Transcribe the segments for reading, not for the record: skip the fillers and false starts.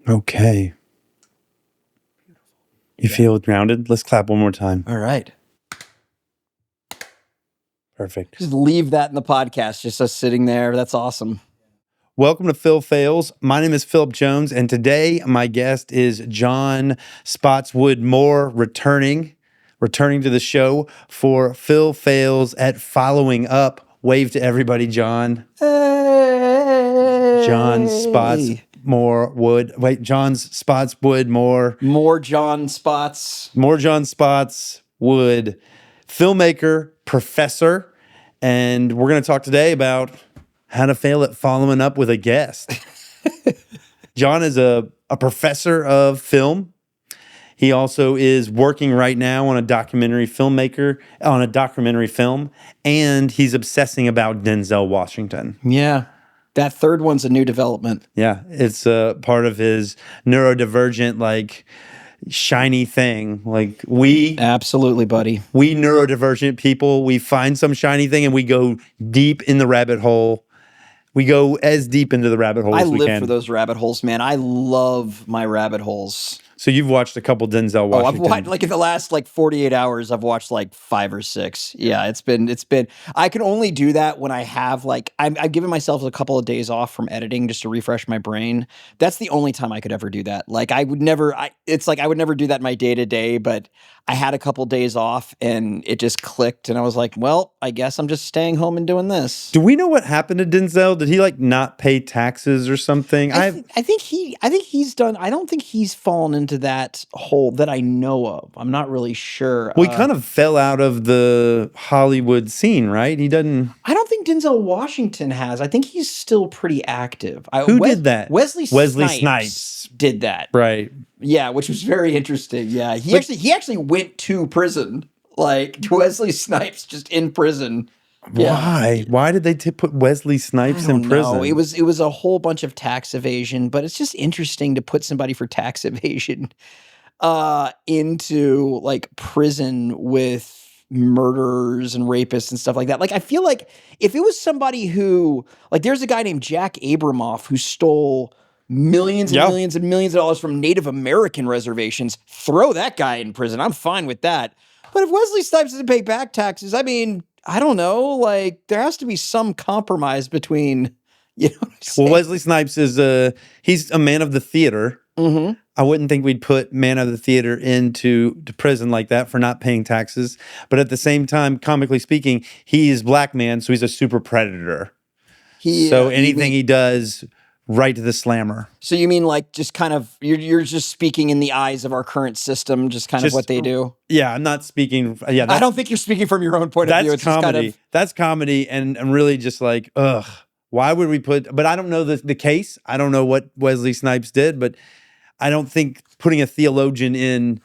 Okay. You feel grounded? Let's clap one more time. All right. Perfect. Just leave that in the podcast, just us sitting there. That's awesome. Welcome to Phil Phails. My name is Philip Jones, and today my guest is John Spottswood Moore, returning to the show for Phil Phails at Following Up. Wave to everybody, John. Hey. John Spottswood Moore. More John Spots. More John Spottswood, filmmaker, professor, and we're going to talk today about how to fail at following up with a guest. John is a professor of film. He also is working right now on a documentary film, and he's obsessing about Denzel Washington. Yeah. That third one's a new development. Yeah, it's a part of his neurodivergent, shiny thing. Absolutely, buddy. We neurodivergent people, we find some shiny thing and we go deep in the rabbit hole. We go as deep into the rabbit hole as we can. I live for those rabbit holes, man. I love my rabbit holes. So you've watched a couple Denzel Washington. I've watched, in the last 48 hours, I've watched 5 or 6. Yeah, it's been, I can only do that when I have I've given myself a couple of days off from editing just to refresh my brain. That's the only time I could ever do that. I would never do that in my day to day, but I had a couple days off and it just clicked and I was like, well, I guess I'm just staying home and doing this. Do we know what happened to Denzel? Did he not pay taxes or something? I think he's done. I don't think he's fallen into that hole that I know of. I'm not really sure. Well, he kind of fell out of the Hollywood scene, right? He doesn't. I don't think Denzel Washington has. I think he's still pretty active. Who did that? Wesley Snipes did that. Right. Yeah, which was very interesting. Yeah, he actually went to prison. Wesley Snipes just in prison. Why? Yeah. Why did they put Wesley Snipes in prison? No, it was a whole bunch of tax evasion, but it's just interesting to put somebody for tax evasion into prison with murderers and rapists and stuff like that. I feel like if it was somebody who there's a guy named Jack Abramoff who stole millions and millions and millions of dollars from Native American reservations, throw that guy in prison. I'm fine with that. But if Wesley Snipes doesn't pay back taxes, I mean, I don't know. There has to be some compromise between, Well, Wesley Snipes is he's a man of the theater. Mm-hmm. I wouldn't think we'd put man of the theater into prison like that for not paying taxes. But at the same time, comically speaking, he is black man, so he's a super predator. Anything he does, right to the slammer. So you mean just kind of you're just speaking in the eyes of our current system, just of what they do? Yeah, I'm not speaking. Yeah, I don't think you're speaking from your own point of view. That's comedy. That's comedy, and I'm really just ugh. Why would we put? But I don't know the case. I don't know what Wesley Snipes did, but I don't think putting a theologian in.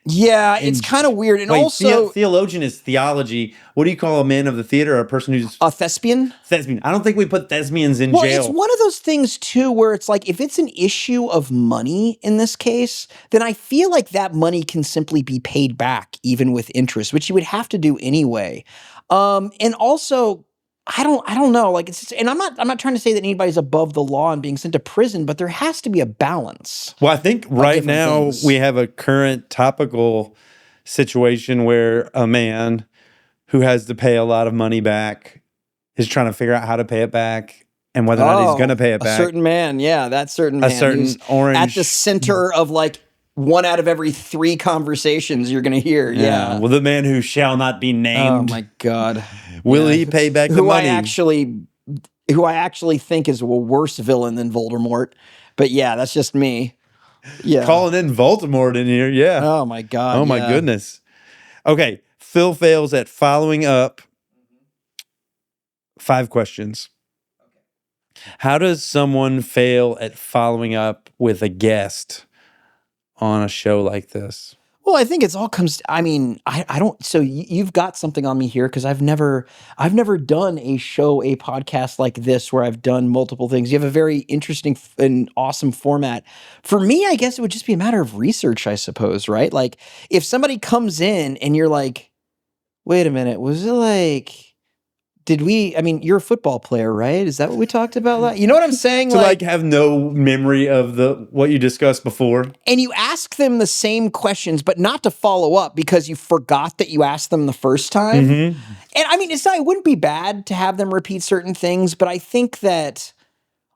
Yeah, it's kind of weird. And also, theologian is theology. What do you call a man of the theater? A person who's a thespian? Thespian. I don't think we put thespians in jail. It's one of those things too, where it's if it's an issue of money in this case, then I feel like that money can simply be paid back, even with interest, which you would have to do anyway. And also, I don't know. And I'm not trying to say that anybody's above the law and being sent to prison, but there has to be a balance. Well, I think right now we have a current topical situation where a man who has to pay a lot of money back is trying to figure out how to pay it back and whether or not he's going to pay it back. A certain man, yeah, that certain man. A certain orange. At the center of 1 out of every 3 conversations you're going to hear. Yeah. Well, the man who shall not be named. Oh my God. Will he pay back the money? Who I actually think is a worse villain than Voldemort. But yeah, that's just me. Yeah. Calling in Voldemort in here. Yeah. Oh my God. Oh my goodness. Okay. Phil Phails at Following Up. 5 questions. How does someone fail at following up with a guest on a show like this? Well, I think it's all comes. I mean, I don't. So you've got something on me here because I've never done a podcast like this where I've done multiple things. You have a very interesting and awesome format. For me, I guess it would just be a matter of research, I suppose, right? If somebody comes in and you're like, wait a minute, was it I mean, you're a football player, right? Is that what we talked about? You know what I'm saying? To like have no memory of what you discussed before. And you ask them the same questions, but not to follow up because you forgot that you asked them the first time. And I mean, it wouldn't be bad to have them repeat certain things, but I think that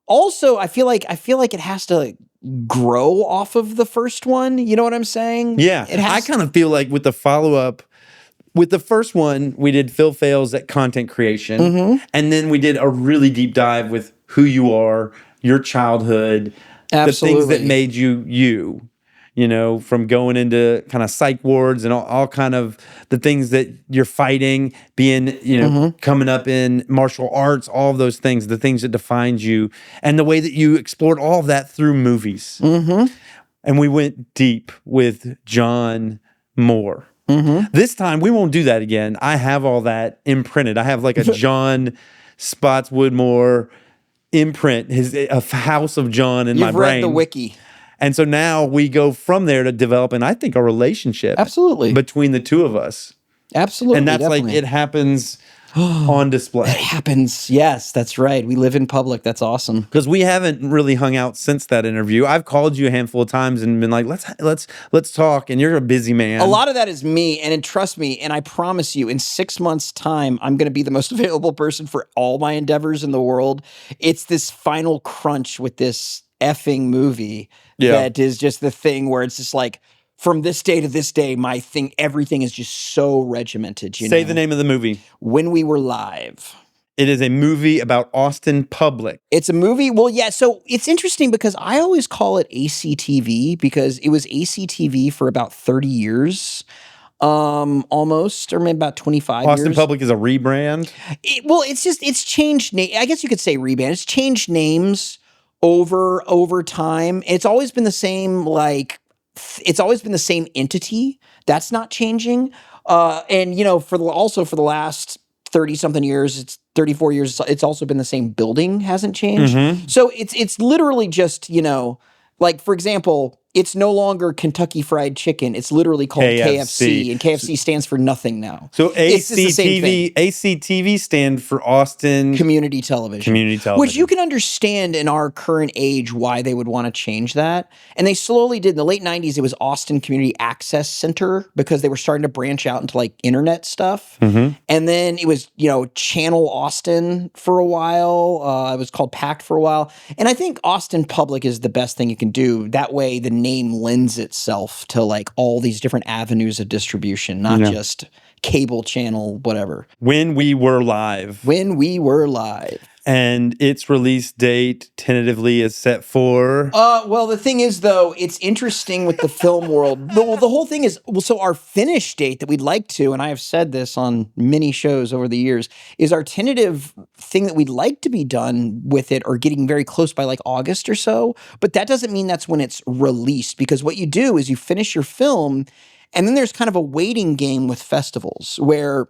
also I feel like it has to grow off of the first one. You know what I'm saying? Yeah. I kind of feel like with the follow-up, with the first one, we did Phil Phails at content creation, and then we did a really deep dive with who you are, your childhood, the things that made you, you know, from going into kind of psych wards and all kind of the things that you're fighting, being, you know, coming up in martial arts, all of those things, the things that defined you, and the way that you explored all of that through movies. And we went deep with John Moore. This time, we won't do that again. I have all that imprinted. I have like a John Spottswood Moore imprint, a house of John in my brain. You've read the wiki. And so now we go from there to develop, and I think, a relationship between the two of us. Absolutely. And that's like, it happens on display. It happens. Yes, that's right. We live in public. That's awesome. Because we haven't really hung out since that interview. I've called you a handful of times and been like, let's talk. And you're a busy man. A lot of that is me. And trust me, and I promise you, in 6 months' time, I'm going to be the most available person for all my endeavors in the world. It's this final crunch with this effing movie that is just the thing where it's just like, from this day to this day, everything is just so regimented. Say the name of the movie. When We Were Live. It is a movie about Austin Public. It's a movie. Well, yeah. So it's interesting because I always call it ACTV because it was ACTV for about 30 years, almost, or maybe about 25 years. Austin Public is a rebrand? It's changed. I guess you could say rebrand. It's changed names over time. It's always been the same, it's always been the same entity. That's not changing. And, you know, for the last 30-something years, it's 34 years, it's also been the same building, hasn't changed. So it's literally just, you know, like, for example, it's no longer Kentucky Fried Chicken. It's literally called KFC, and KFC stands for nothing now. So ACTV stand for Austin Community Television. Which you can understand in our current age why they would want to change that. And they slowly did. In the late 90s, it was Austin Community Access Center because they were starting to branch out into like internet stuff. And then it was, you know, Channel Austin for a while. It was called Packed for a while. And I think Austin Public is the best thing you can do. That way the name lends itself to like all these different avenues of distribution, not just cable channel, whatever. When We Were Live. When We Were Live. And its release date tentatively is set for... Well, the thing is, though, it's interesting with the film world. The whole thing is, so our finish date that we'd like to, and I have said this on many shows over the years, is our tentative thing that we'd like to be done with it or getting very close by like August or so. But that doesn't mean that's when it's released, because what you do is you finish your film, and then there's kind of a waiting game with festivals where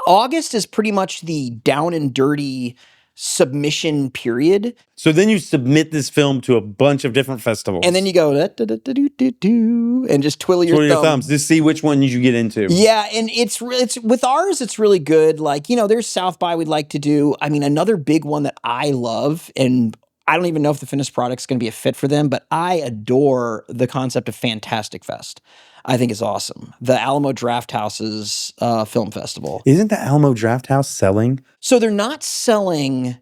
August is pretty much the down and dirty submission period. So then you submit this film to a bunch of different festivals. And then you go, and just twiddle your thumbs. Just see which one you get into. Yeah, and it's with ours, it's really good. Like, you know, there's South by we'd like to do. I mean, another big one that I love, and I don't even know if the finished product's going to be a fit for them, but I adore the concept of Fantastic Fest. I think it's awesome. The Alamo Drafthouse's film festival. Isn't the Alamo Drafthouse selling? So they're not selling,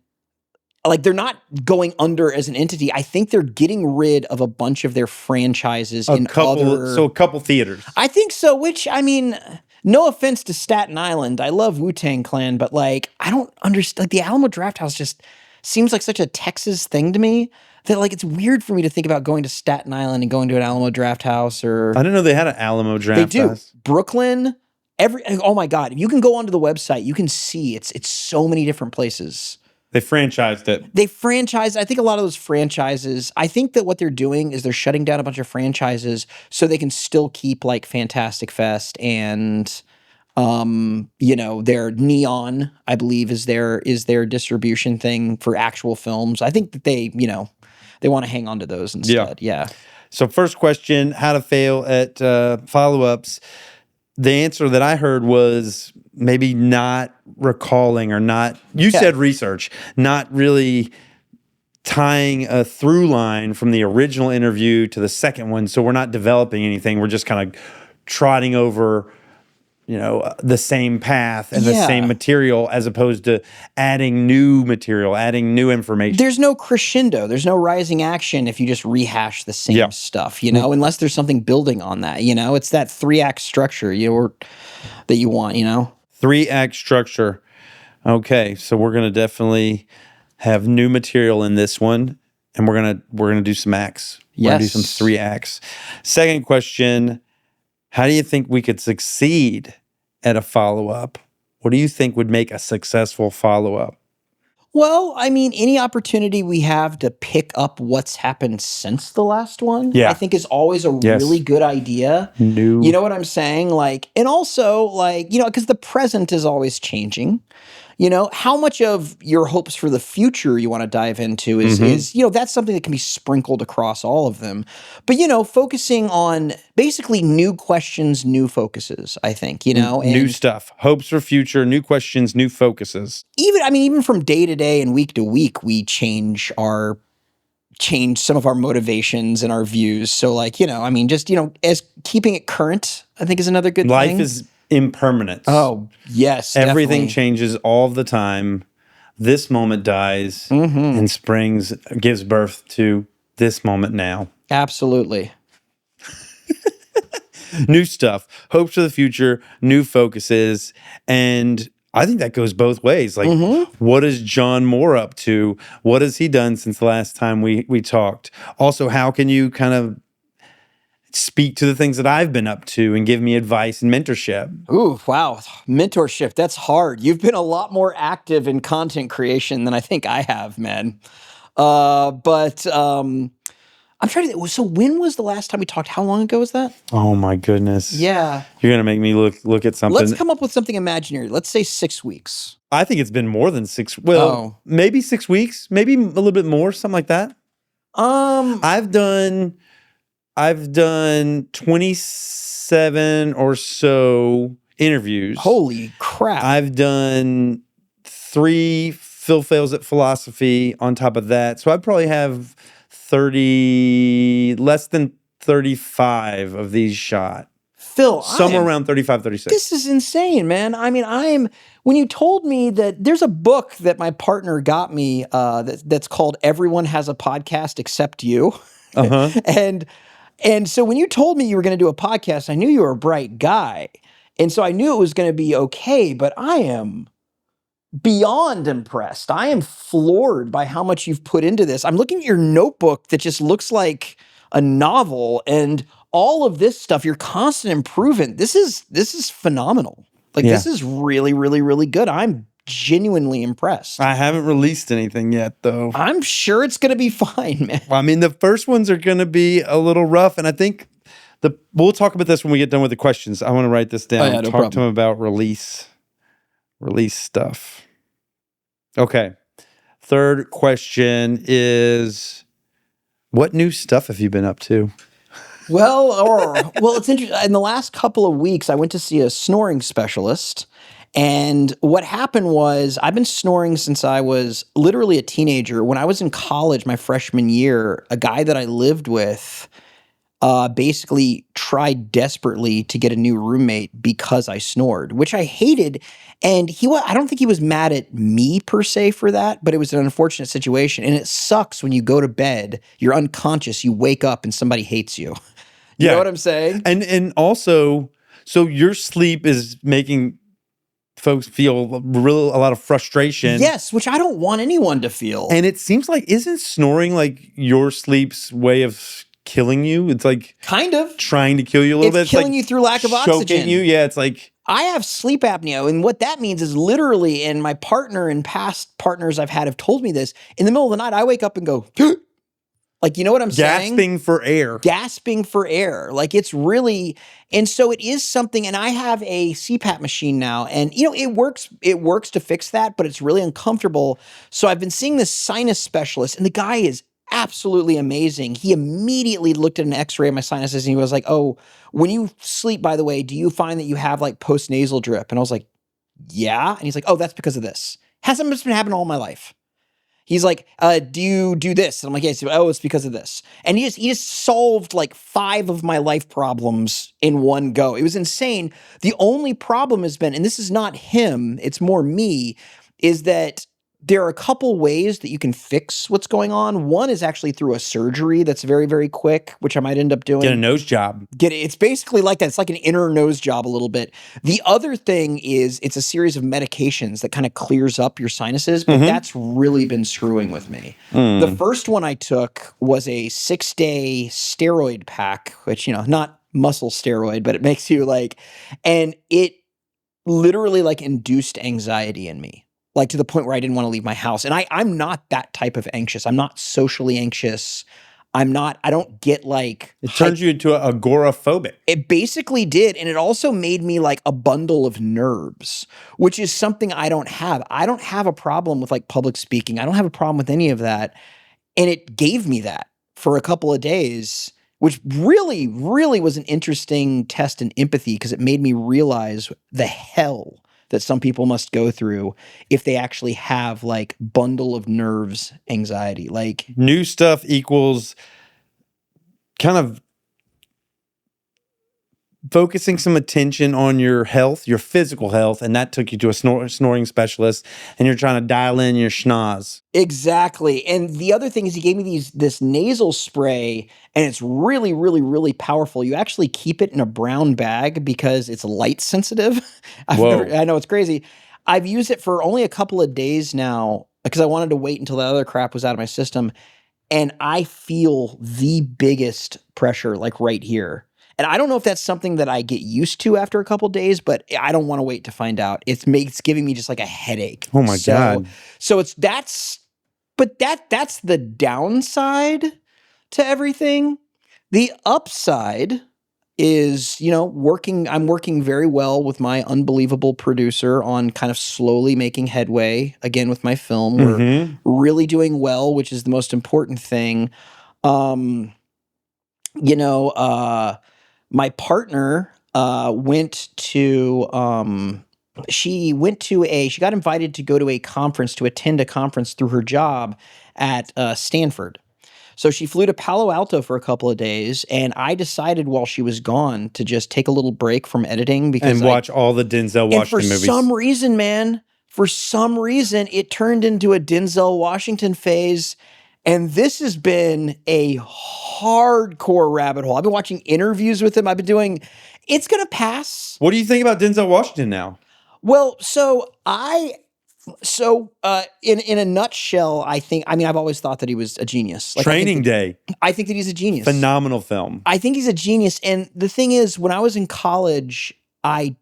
like they're not going under as an entity. I think they're getting rid of a bunch of their franchises So a couple theaters. I think so, which, I mean, no offense to Staten Island. I love Wu-Tang Clan, but like, I don't understand. Like the Alamo Drafthouse just seems like such a Texas thing to me. That like it's weird for me to think about going to Staten Island and going to an Alamo Drafthouse or... I didn't know they had an Alamo Drafthouse. They do. Brooklyn, oh my God. If you can go onto the website, you can see it's so many different places. They franchised it. I think a lot of those franchises, I think that what they're doing is they're shutting down a bunch of franchises so they can still keep like Fantastic Fest and... you know, their Neon, I believe, is their distribution thing for actual films. I think that they, you know, they want to hang on to those instead. Yeah. So first question, how to fail at follow-ups. the answer that I heard was maybe not recalling or not, you said research, not really tying a through line from the original interview to the second one. So we're not developing anything. We're just kind of trotting over, the same path and the same material, as opposed to adding new material, adding new information. There's no crescendo. There's no rising action if you just rehash the same stuff, unless there's something building on that, It's that 3-act structure, that you want, 3-act structure. Okay, so we're going to definitely have new material in this one, and we're gonna do some acts. We're gonna do some 3 acts. Second question: how do you think we could succeed at a follow-up? What do you think would make a successful follow-up? Well, I mean, any opportunity we have to pick up what's happened since the last one, I think is always a really good idea. New. You know what I'm saying? And also, because the present is always changing. How much of your hopes for the future you want to dive into is that's something that can be sprinkled across all of them. But, focusing on basically new questions, new focuses, I think, and new stuff, hopes for future, new questions, new focuses. Even from day to day and week to week, we change some of our motivations and our views. So as keeping it current, I think is another good thing. Life is impermanence. Oh, yes. Everything definitely. changes all the time. This moment dies and gives birth to this moment now. Absolutely. New stuff, hopes for the future, new focuses. And I think that goes both ways. What is John Moore up to? What has he done since the last time we talked? Also, how can you kind of speak to the things that I've been up to and give me advice and mentorship? Ooh, wow. Mentorship, that's hard. You've been a lot more active in content creation than I think I have, man. But I'm trying to, so when was the last time we talked? How long ago was that? Oh my goodness. Yeah. You're going to make me look at something. Let's come up with something imaginary. Let's say 6 weeks. I think it's been more than 6. Well, maybe 6 weeks, maybe a little bit more, something like that. I've done 27 or so interviews. Holy crap. I've done 3 Phil Phails at Philosophy on top of that. So I probably have less than 35 of these shot. Phil, somewhere around 35, 36. This is insane, man. I mean, when you told me that there's a book that my partner got me that's called Everyone Has a Podcast Except You. And so when you told me you were going to do a podcast, I knew you were a bright guy. And so I knew it was going to be okay, but I am beyond impressed. I am floored by how much you've put into this. I'm looking at your notebook that just looks like a novel, and all of this stuff, your constant improvement. This is phenomenal. This is really, really, really good. I'm genuinely impressed. I haven't released anything yet, though. I'm sure it's going to be fine, man. I mean, the first ones are going to be a little rough, and I think we'll talk about this when we get done with the questions. I want to write this down. No Talk problem. to him about release stuff. Okay. Third question is, what new stuff have you been up to? Well, it's interesting. In the last couple of weeks, I went to see a snoring specialist. And what happened was I've been snoring since I was literally a teenager. When I was in college, my freshman year, a guy that I lived with basically tried desperately to get a new roommate because I snored, which I hated. And I don't think he was mad at me per se for that, but it was an unfortunate situation. And it sucks when you go to bed, you're unconscious, you wake up and somebody hates you. You know what I'm saying? And also, so your sleep is making folks feel a lot of frustration. Yes, which I don't want anyone to feel. And it seems like, isn't snoring like your sleep's way of killing you? It's like kind of trying to kill you a little bit. It's killing you through lack of oxygen. Choking you. Yeah, it's like I have sleep apnea, and what that means is literally, and my partner and past partners I've had have told me this, in the middle of the night, I wake up and go, like, you know what I'm saying? Gasping for air. Like, it's really, and so it is something, and I have a CPAP machine now, and it works to fix that, but it's really uncomfortable. So I've been seeing this sinus specialist, and the guy is absolutely amazing. He immediately looked at an x-ray of my sinuses and he was like, oh, when you sleep, by the way, do you find that you have like post-nasal drip? And I was like, yeah. And he's like, oh, that's because of this. Hasn't been happening all my life. He's like, do you do this? And I'm like, yes. Oh, it's because of this. And he just solved like 5 of my life problems in one go. It was insane. The only problem has been, and this is not him, it's more me, is that there are a couple ways that you can fix what's going on. One is actually through a surgery that's very, very quick, which I might end up doing. Get a nose job. It's basically like that. It's like an inner nose job a little bit. The other thing is it's a series of medications that kind of clears up your sinuses, but that's really been screwing with me. The first one I took was a 6-day steroid pack, which, not muscle steroid, but it makes you and it literally induced anxiety in me. To the point where I didn't want to leave my house. And I'm not that type of anxious. I'm not socially anxious. I don't get It turns you into agoraphobic. It basically did. And it also made me like a bundle of nerves, which is something I don't have. I don't have a problem with public speaking. I don't have a problem with any of that. And it gave me that for a couple of days, which really, really was an interesting test in empathy because it made me realize the hell that some people must go through if they actually have bundle of nerves anxiety. New stuff equals kind of focusing some attention on your health, your physical health, and that took you to a snoring specialist, and you're trying to dial in your schnoz. Exactly. And the other thing is he gave me this nasal spray, and it's really, really, really powerful. You actually keep it in a brown bag because it's light sensitive. I know it's crazy. I've used it for only a couple of days now because I wanted to wait until the other crap was out of my system, and I feel the biggest pressure right here. And I don't know if that's something that I get used to after a couple of days, but I don't want to wait to find out. It's giving me just a headache. Oh my God. So that's the downside to everything. The upside is, I'm working very well with my unbelievable producer on kind of slowly making headway again with my film. We're really doing well, which is the most important thing. My partner she got invited to go to a conference, to attend a conference through her job at Stanford. So she flew to Palo Alto for a couple of days, and I decided while she was gone to just take a little break from editing because watch all the Denzel Washington movies. For some reason, it turned into a Denzel Washington phase. And this has been a hardcore rabbit hole. I've been watching interviews with him. It's going to pass. What do you think about Denzel Washington now? Well, in a nutshell, I've always thought that he was a genius. Training Day. I think that he's a genius. Phenomenal film. I think he's a genius. And the thing is, when I was in college, I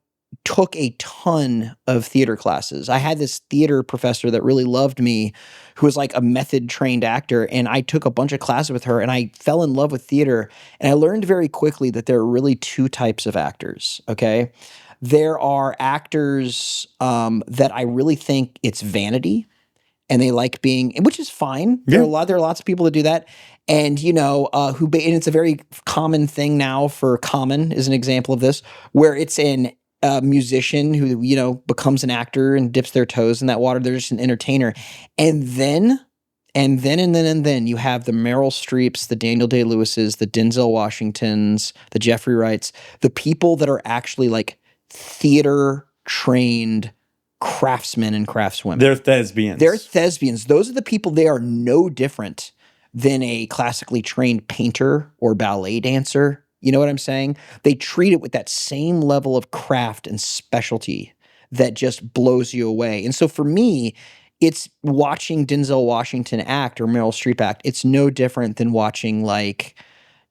took a ton of theater classes. I had this theater professor that really loved me, who was a method trained actor. And I took a bunch of classes with her and I fell in love with theater. And I learned very quickly that there are really 2 types of actors. Okay. There are actors that I really think it's vanity and they like being, which is fine. Yeah. There are lots of people that do that. And, and it's a very common thing now for Common is an example of this, where it's a musician who, becomes an actor and dips their toes in that water. They're just an entertainer. And then you have the Meryl Streeps, the Daniel Day-Lewises, the Denzel Washingtons, the Jeffrey Wrights, the people that are actually theater trained craftsmen and craftswomen. They're thespians. Those are the people. They are no different than a classically trained painter or ballet dancer. You know what I'm saying? They treat it with that same level of craft and specialty that just blows you away. And so for me, it's watching Denzel Washington act or Meryl Streep act. It's no different than watching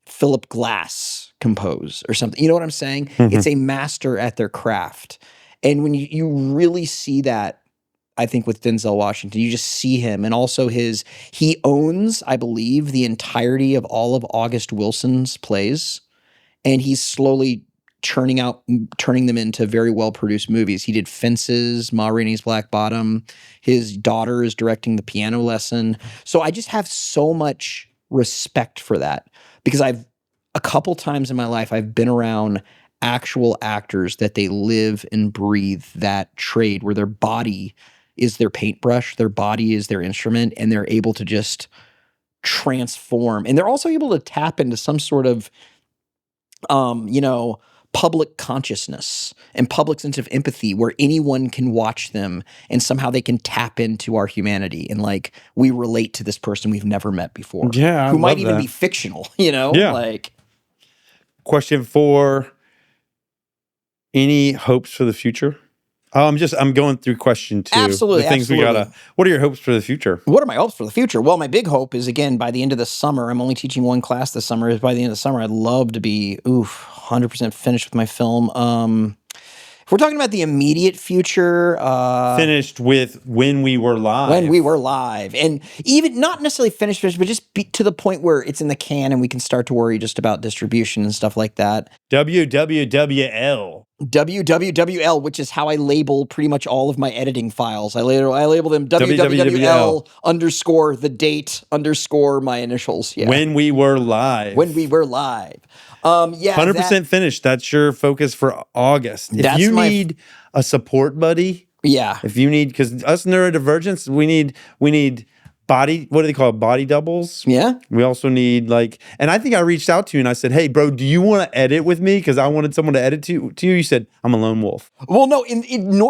Philip Glass compose or something. You know what I'm saying? Mm-hmm. It's a master at their craft. And when you really see that, I think with Denzel Washington, you just see him. And also he owns, I believe, the entirety of all of August Wilson's plays. And he's slowly turning them into very well-produced movies. He did Fences, Ma Rainey's Black Bottom. His daughter is directing The Piano Lesson. So I just have so much respect for that because a couple times in my life, I've been around actual actors that they live and breathe that trade where their body is their paintbrush, their body is their instrument, and they're able to just transform. And they're also able to tap into some sort of, public consciousness and public sense of empathy where anyone can watch them and somehow they can tap into our humanity. And like, we relate to this person we've never met before. Yeah. Who might even be fictional, Yeah. Like, Question 4. Any hopes for the future? Oh, I'm going through question 2. Absolutely. The things absolutely. What are your hopes for the future? What are my hopes for the future? Well, my big hope is, again, by the end of the summer, I'm only teaching one class this summer. Is by the end of the summer, I'd love to be 100% finished with my film. If we're talking about the immediate future, Finished with When We Were Live. When We Were Live, and even not necessarily finished, but just be to the point where it's in the can and we can start to worry just about distribution and stuff like that. WWWL. WWWL, which is how I label pretty much all of my editing files. I label them WWWL _ the date _ my initials. Yeah. When We Were Live. When We Were Live. 100% finished. That's your focus for August. If you need a support buddy, if you need, because us neurodivergents, we need body, what do they call it? Body doubles. Yeah. We also need and I think I reached out to you and I said, hey, bro, do you want to edit with me? Because I wanted someone to edit to you. You said, I'm a lone wolf. Well, no,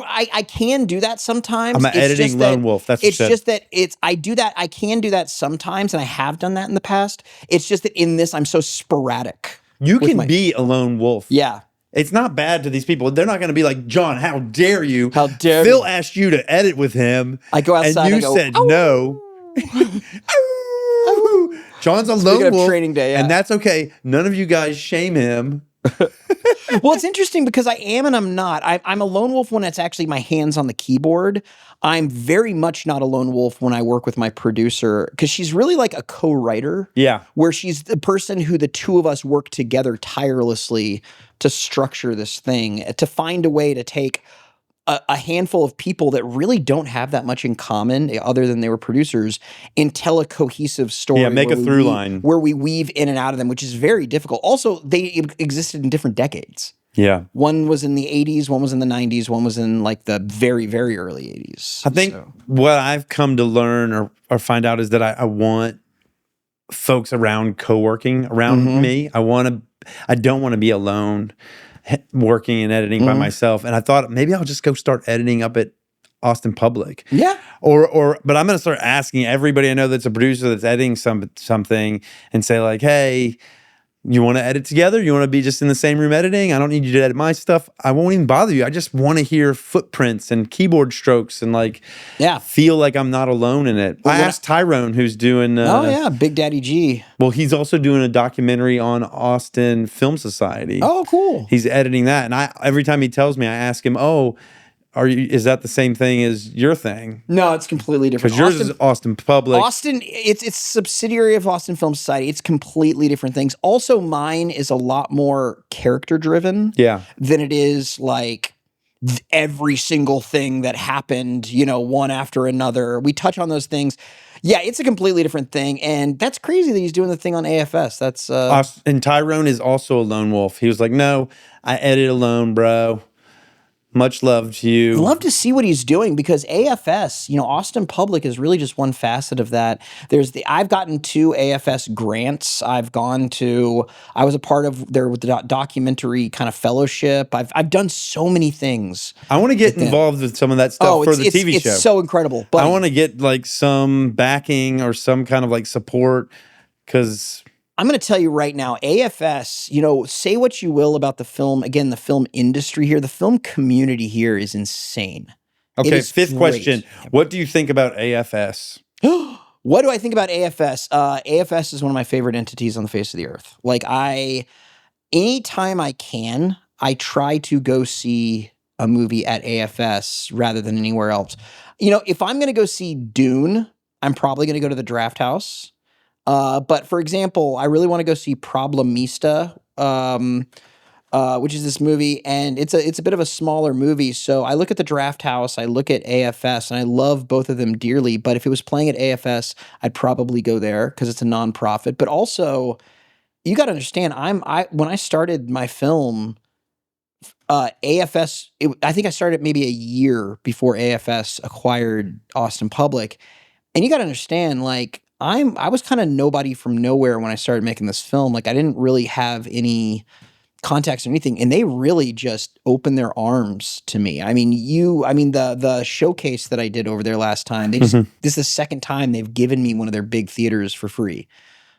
I can do that sometimes. I'm an editing lone wolf. That's what it's just that I do that. I can do that sometimes, and I have done that in the past. It's just that in this, I'm so sporadic. You can be a lone wolf. Yeah. It's not bad to these people. They're not going to be like, John, how dare you? How dare Phil you? asked you to edit with him. I go outside and you said no. John's a lone wolf. Training day, yeah. And that's okay. None of you guys shame him. Well, it's interesting because I am and I'm not. I'm a lone wolf when it's actually my hands on the keyboard. I'm very much not a lone wolf when I work with my producer because she's really like a co-writer. Yeah. Where she's the person who the two of us work together tirelessly to structure this thing, to find a way to take a handful of people that really don't have that much in common other than they were producers and tell a cohesive story. Yeah, make a through line. Where we weave in and out of them, which is very difficult. Also, they existed in different decades. Yeah. One was in the 80s, one was in the 90s, one was in like the very, very early 80s. I think what I've come to learn or find out is that I want folks around co-working around me. I don't want to be alone working and editing by myself. And I thought maybe I'll just go start editing up at Austin Public. Yeah. But I'm going to start asking everybody I know that's a producer that's editing something and say like, hey, you want to edit together? You want to be just in the same room editing? I don't need you to edit my stuff. I won't even bother you. I just want to hear footprints and keyboard strokes and feel like I'm not alone in it. I asked Tyrone, who's doing Big Daddy G. Well, he's also doing a documentary on Austin Film Society. Oh, cool. He's editing that. And every time he tells me, I ask him, is that the same thing as your thing? No, it's completely different. Because yours is Austin Public. Austin, it's a subsidiary of Austin Film Society. It's completely different things. Also, mine is a lot more character driven than it is like every single thing that happened, one after another. We touch on those things. Yeah, it's a completely different thing. And that's crazy that he's doing the thing on AFS. That's and Tyrone is also a lone wolf. He was like, no, I edit alone, bro. Much love to you. I'd love to see what he's doing because AFS, Austin Public is really just one facet of that. I've gotten 2 AFS grants. I was a part of their documentary kind of fellowship. I've done so many things. I want to get involved with some of that stuff for the TV show. It's so incredible. But I want to get some backing or some kind of support because I'm going to tell you right now, AFS, say what you will about the film industry here. The film community here is insane. Okay, 5th question. What do you think about AFS? What do I think about AFS? AFS is one of my favorite entities on the face of the earth. Anytime I can, I try to go see a movie at AFS rather than anywhere else. If I'm going to go see Dune, I'm probably going to go to the Draft House. But for example, I really want to go see Problemista. which is this movie, and it's a bit of a smaller movie. So I look at the Draft House, I look at AFS, and I love both of them dearly. But if it was playing at AFS, I'd probably go there because it's a nonprofit. But also, you got to understand, when I started my film, AFS. I think I started maybe a year before AFS acquired Austin Public, and you got to understand, like I was kind of nobody from nowhere when I started making this film. Like I didn't really have any contacts or anything, and they really just opened their arms to me. I mean, the showcase that I did over there last time, this is the second time they've given me one of their big theaters for free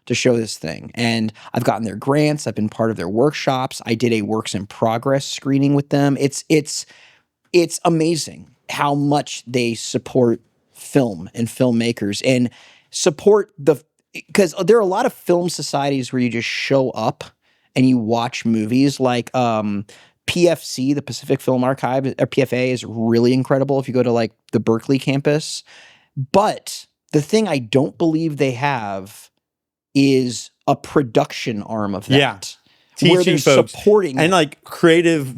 to show this thing. And I've gotten their grants, I've been part of their workshops. I did a works in progress screening with them. It's amazing how much they support film and filmmakers and support because there are a lot of film societies where you just show up and you watch movies like PFC, the Pacific Film Archive, or PFA, is really incredible if you go to like the Berkeley campus. But the thing I don't believe they have is a production arm of that. Yeah. Where Teaching they're folks supporting and that. like creative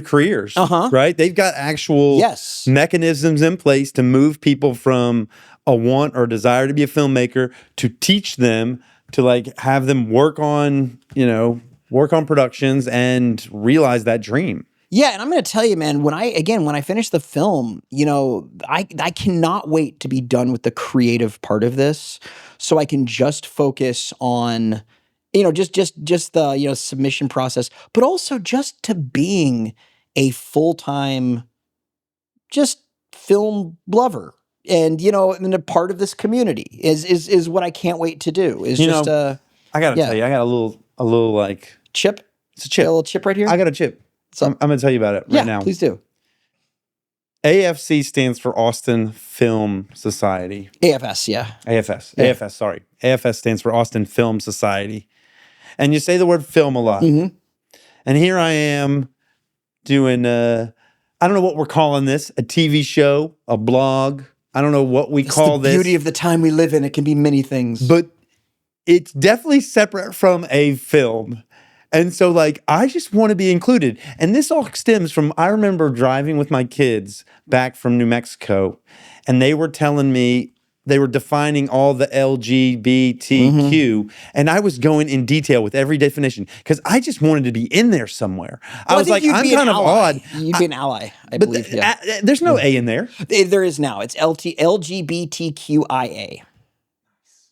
careers, right? They've got actual mechanisms in place to move people from a want or desire to be a filmmaker to teach them to like have them work on productions and realize that dream. Yeah, and I'm going to tell you, man, when I finish the film, I cannot wait to be done with the creative part of this, so I can just focus on, just the submission process, but also just to being a full-time, just film lover, and and a part of this community is what I can't wait to do. I gotta tell you, I got a little like chip. It's a chip. A little chip right here. I got a chip. So I'm going to tell you about it right now. Please do. AFC stands for Austin Film Society. AFS, yeah. AFS, sorry. AFS stands for Austin Film Society. And you say the word film a lot. Mm-hmm. And here I am doing, I don't know what we're calling this, a TV show, a blog. I don't know what we call this. It's the beauty of the time we live in. It can be many things. But it's definitely separate from a film. And so, like, I just want to be included. And this all stems from, I remember driving with my kids back from New Mexico, and they were telling me, they were defining all the LGBTQ, and I was going in detail with every definition because I just wanted to be in there somewhere. I was like, I'm kind of odd. You'd be an ally, I believe. There's no A in there. There is now. It's LGBTQIA.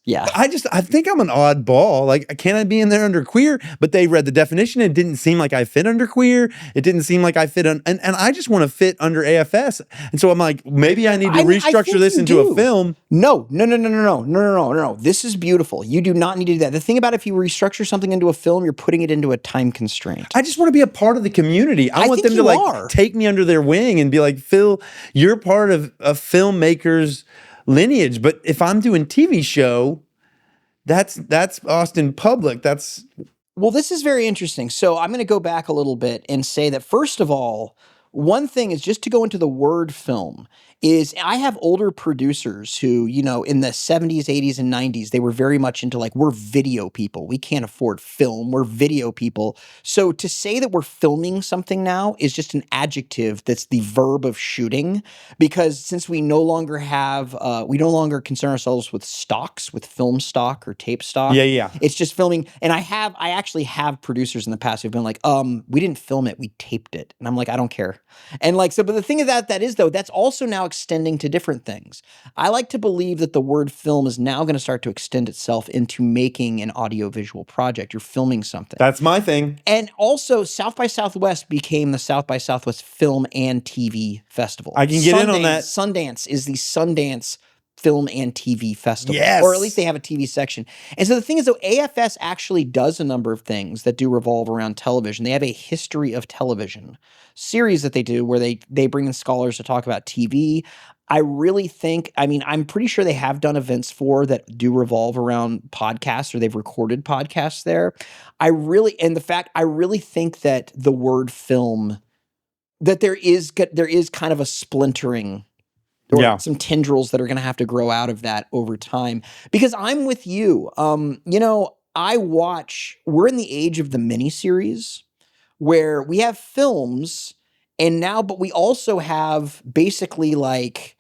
Yeah. I think I'm an oddball. Like, can I be in there under queer? But they read the definition. It didn't seem like I fit under queer. It didn't seem like I fit and I just want to fit under AFS. And so I'm like, maybe I need to restructure this into a film. No. This is beautiful. You do not need to do that. The thing about if you restructure something into a film, you're putting it into a time constraint. I just want to be a part of the community. I want them to take me under their wing and be like, Phil, you're part of a filmmaker's lineage. But if I'm doing TV show, that's Austin Public. Well, this is very interesting. So I'm going to go back a little bit and say that, first of all, one thing is just to go into the word film is I have older producers who, in the 70s, 80s, and 90s, they were very much into like, we're video people. We can't afford film. We're video people. So to say that we're filming something now is just an adjective that's the verb of shooting, because since we no longer concern ourselves with stocks, with film stock or tape stock. Yeah. It's just filming. And I actually have producers in the past who've been like, we didn't film it, we taped it. And I'm like, I don't care. And like, but the thing of that is though, that's also now extending to different things. I like to believe that the word film is now going to start to extend itself into making an audiovisual project. You're filming something. That's my thing. And also, South by Southwest became the South by Southwest Film and TV Festival. I can get in on that. Sundance is the Sundance Film and TV Festival. Yes. Or at least they have a TV section. And so the thing is, though, AFS actually does a number of things that do revolve around television. They have a history of television series that they do where they bring in scholars to talk about TV. I really think, I'm pretty sure they have done events that do revolve around podcasts, or they've recorded podcasts there. I really think that the word film, that there is kind of a splintering or some tendrils that are going to have to grow out of that over time. Because I'm with you. We're in the age of the miniseries, where we have films and now, but we also have basically like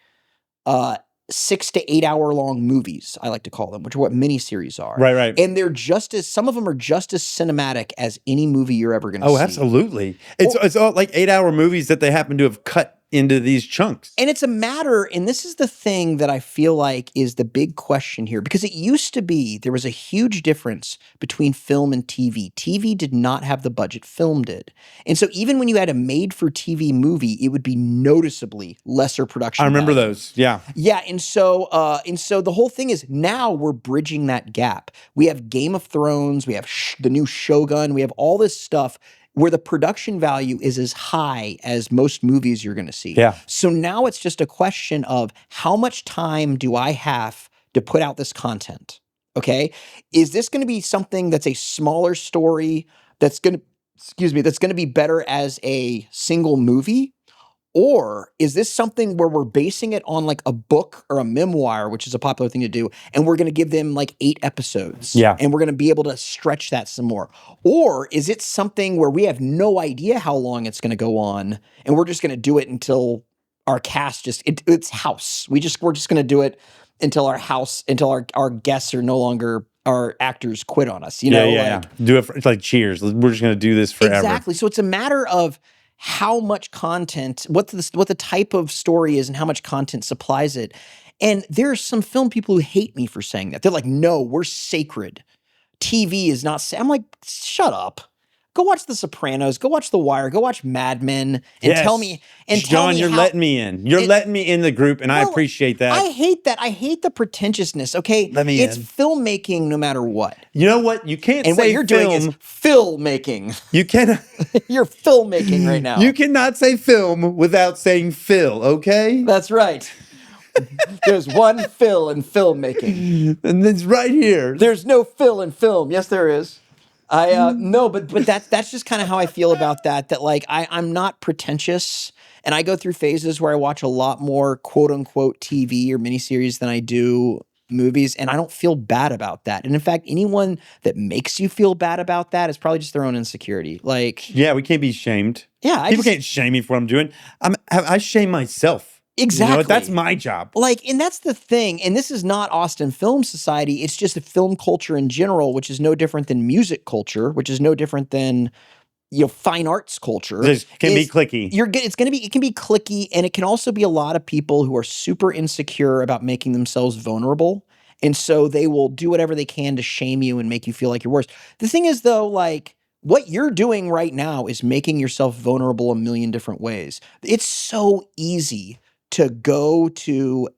6 to 8 hour long movies, I like to call them, which are what miniseries are. Right. And they're some of them are just as cinematic as any movie you're ever going to see. Oh, absolutely. It's all like 8-hour movies that they happen to have cut into these chunks. And it's a matter, and this is the thing that I feel like is the big question here, because it used to be there was a huge difference between film and TV. TV did not have the budget film did. And so even when you had a made-for-TV movie, it would be noticeably lesser production I remember value. those. Yeah. Yeah, and so the whole thing is now we're bridging that gap. We have Game of Thrones, we have the new Shogun, we have all this stuff where the production value is as high as most movies you're going to see. Yeah. So now it's just a question of how much time do I have to put out this content? Okay? Is this going to be something that's a smaller story that's going to be better as a single movie? Or is this something where we're basing it on like a book or a memoir, which is a popular thing to do, and we're going to give them like 8 episodes? Yeah. And we're going to be able to stretch that some more. Or is it something where we have no idea how long it's going to go on, and we're just going to do it until our cast it's house. We're just going to do it until our guests are no longer, our actors quit on us. Yeah. Do it it's like Cheers. We're just going to do this forever. Exactly. So it's a matter of how much content, what the type of story is and how much content supplies it. And there are some film people who hate me for saying that. They're like, no, we're sacred. TV is not I'm like, shut up. Go watch The Sopranos. Go watch The Wire. Go watch Mad Men. And tell me. And John, you're letting me in. You're letting me in the group, and I appreciate that. I hate that. I hate the pretentiousness. Okay, it's filmmaking, no matter what. You know what? You can't. And say what you're doing is filmmaking. You cannot. You're filmmaking right now. You cannot say film without saying Phil. Okay. That's right. There's one Phil in filmmaking, and it's right here. There's no Phil in film. Yes, there is. No, but that's just kind of how I feel about that. That like I'm not pretentious, and I go through phases where I watch a lot more quote unquote TV or miniseries than I do movies, and I don't feel bad about that. And in fact, anyone that makes you feel bad about that is probably just their own insecurity. Like, yeah, we can't be shamed. Yeah, people can't shame me for what I'm doing. I shame myself. Exactly. You know, that's my job. Like, and that's the thing. And this is not Austin Film Society. It's just a film culture in general, which is no different than music culture, which is no different than, fine arts culture. It can be clicky. It can be clicky, and it can also be a lot of people who are super insecure about making themselves vulnerable. And so they will do whatever they can to shame you and make you feel like you're worse. The thing is, though, like, what you're doing right now is making yourself vulnerable a million different ways. It's so easy to go to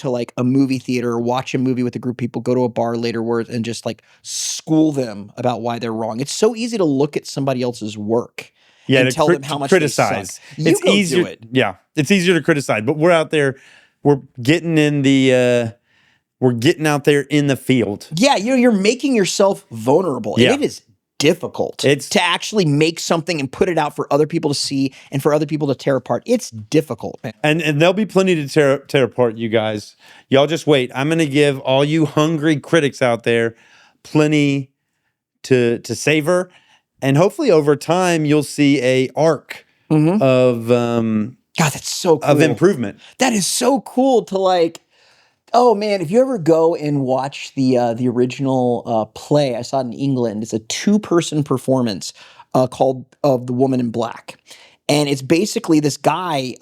like a movie theater, watch a movie with a group of people, go to a bar laterwards and just like school them about why they're wrong. It's so easy to look at somebody else's work and tell them how much criticize. They suck. It's easier. Do it. Yeah, it's easier to criticize, but we're out there. We're getting out there in the field. Yeah, you're making yourself vulnerable, and it is difficult to actually make something and put it out for other people to see and for other people to tear apart. It's difficult, man. And there'll be plenty to tear apart, you guys. Y'all just wait. I'm going to give all you hungry critics out there plenty to savor, and hopefully over time you'll see a arc of God, that's so cool. Of improvement. That is so cool to like. Oh man, if you ever go and watch the original play, I saw it in England. It's a 2-person performance called "Of the Woman in Black," and it's basically this guy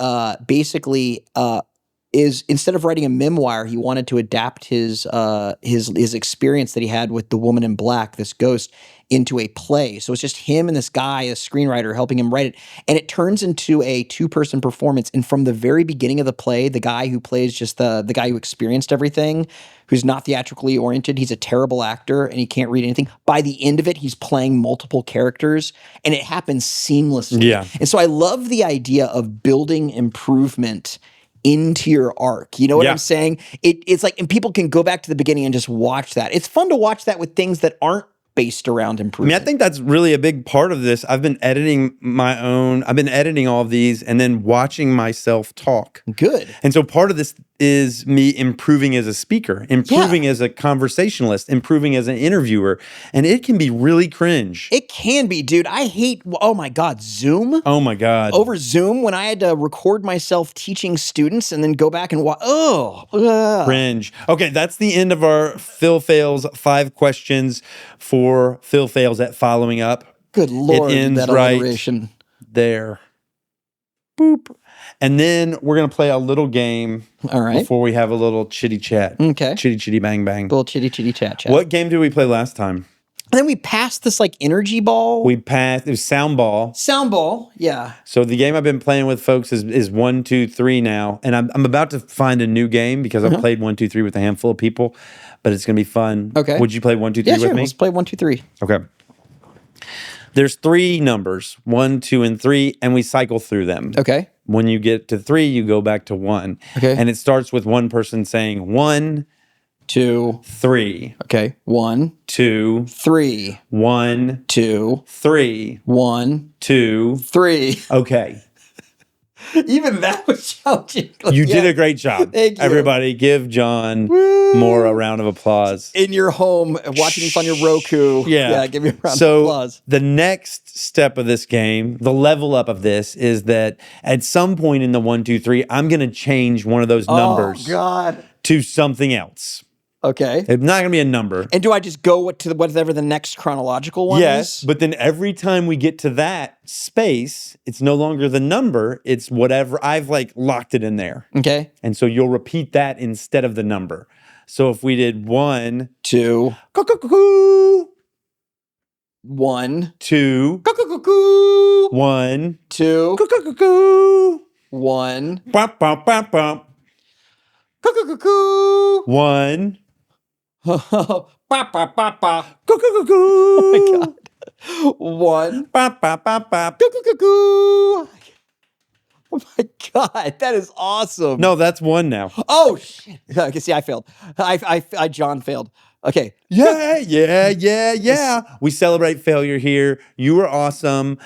is, instead of writing a memoir, he wanted to adapt his experience that he had with the woman in black, this ghost, into a play. So it's just him and this guy, a screenwriter, helping him write it. And it turns into a 2-person performance. And from the very beginning of the play, the guy who plays just the guy who experienced everything, who's not theatrically oriented, he's a terrible actor and he can't read anything. By the end of it, he's playing multiple characters and it happens seamlessly. Yeah. And so I love the idea of building improvement into your arc. You know what I'm saying? It's like, and people can go back to the beginning and just watch that. It's fun to watch that with things that aren't based around I improvement. think that's really a big part of this. I've been editing all of these and then watching myself talk. Good. And so part of this is me improving as a speaker, improving as a conversationalist, improving as an interviewer. And it can be really cringe. It can be, dude. I hate, oh my God, Zoom. Oh my God. Over Zoom, when I had to record myself teaching students and then go back and watch, cringe. Okay, that's the end of our Phil Phails 5 questions for Phil Phails at Following Up. Good Lord, it ends that right alliteration. There. Boop. And then we're going to play a little game before we have a little chitty chat. Okay. Chitty bang bang. Little chitty chat. What game did we play last time? And then we passed this like energy ball. It was sound ball. Sound ball, yeah. So the game I've been playing with folks is 1, 2, 3 now. And I'm about to find a new game because I've played 1, 2, 3 with a handful of people, but it's going to be fun. Okay. Would you play 1, 2, 3 with me? Let's play 1, 2, 3. Okay. There's 3 numbers, 1, 2, and 3, and we cycle through them. Okay. When you get to 3, you go back to 1. Okay. And it starts with one person saying 1, 2, 3. Okay. 1, 2, 3. 1, 2, 3. 1, 2, 3. Okay. Even that was challenging. You did a great job. Thank you. Everybody, give John Moore a round of applause. In your home, watching this on your Roku. Yeah. Give me a round of So applause. the next step of this game, the level up of this, is that at some point in the 1, 2, 3, I'm going to change one of those numbers God. to something else. Okay. It's not going to be a number. And do I just go to whatever the next chronological one Yes, is? but then every time we get to that space, it's no longer the number. It's whatever. I've like locked it in there. Okay. And so you'll repeat that instead of the number. So if we did 1, 2, cuckoo, 1, 2, cuckoo, 1, 2, cuckoo, 1, bump, bump, bump, bump, cuckoo, 1, ba ba ba ba, cuckoo, oh my God, 1, ba ba ba ba. cuckoo. Oh my God, that is awesome. No, that's 1 now. Oh shit. Okay, see, I failed. I John failed. Okay. Yeah. We celebrate failure here. You were awesome.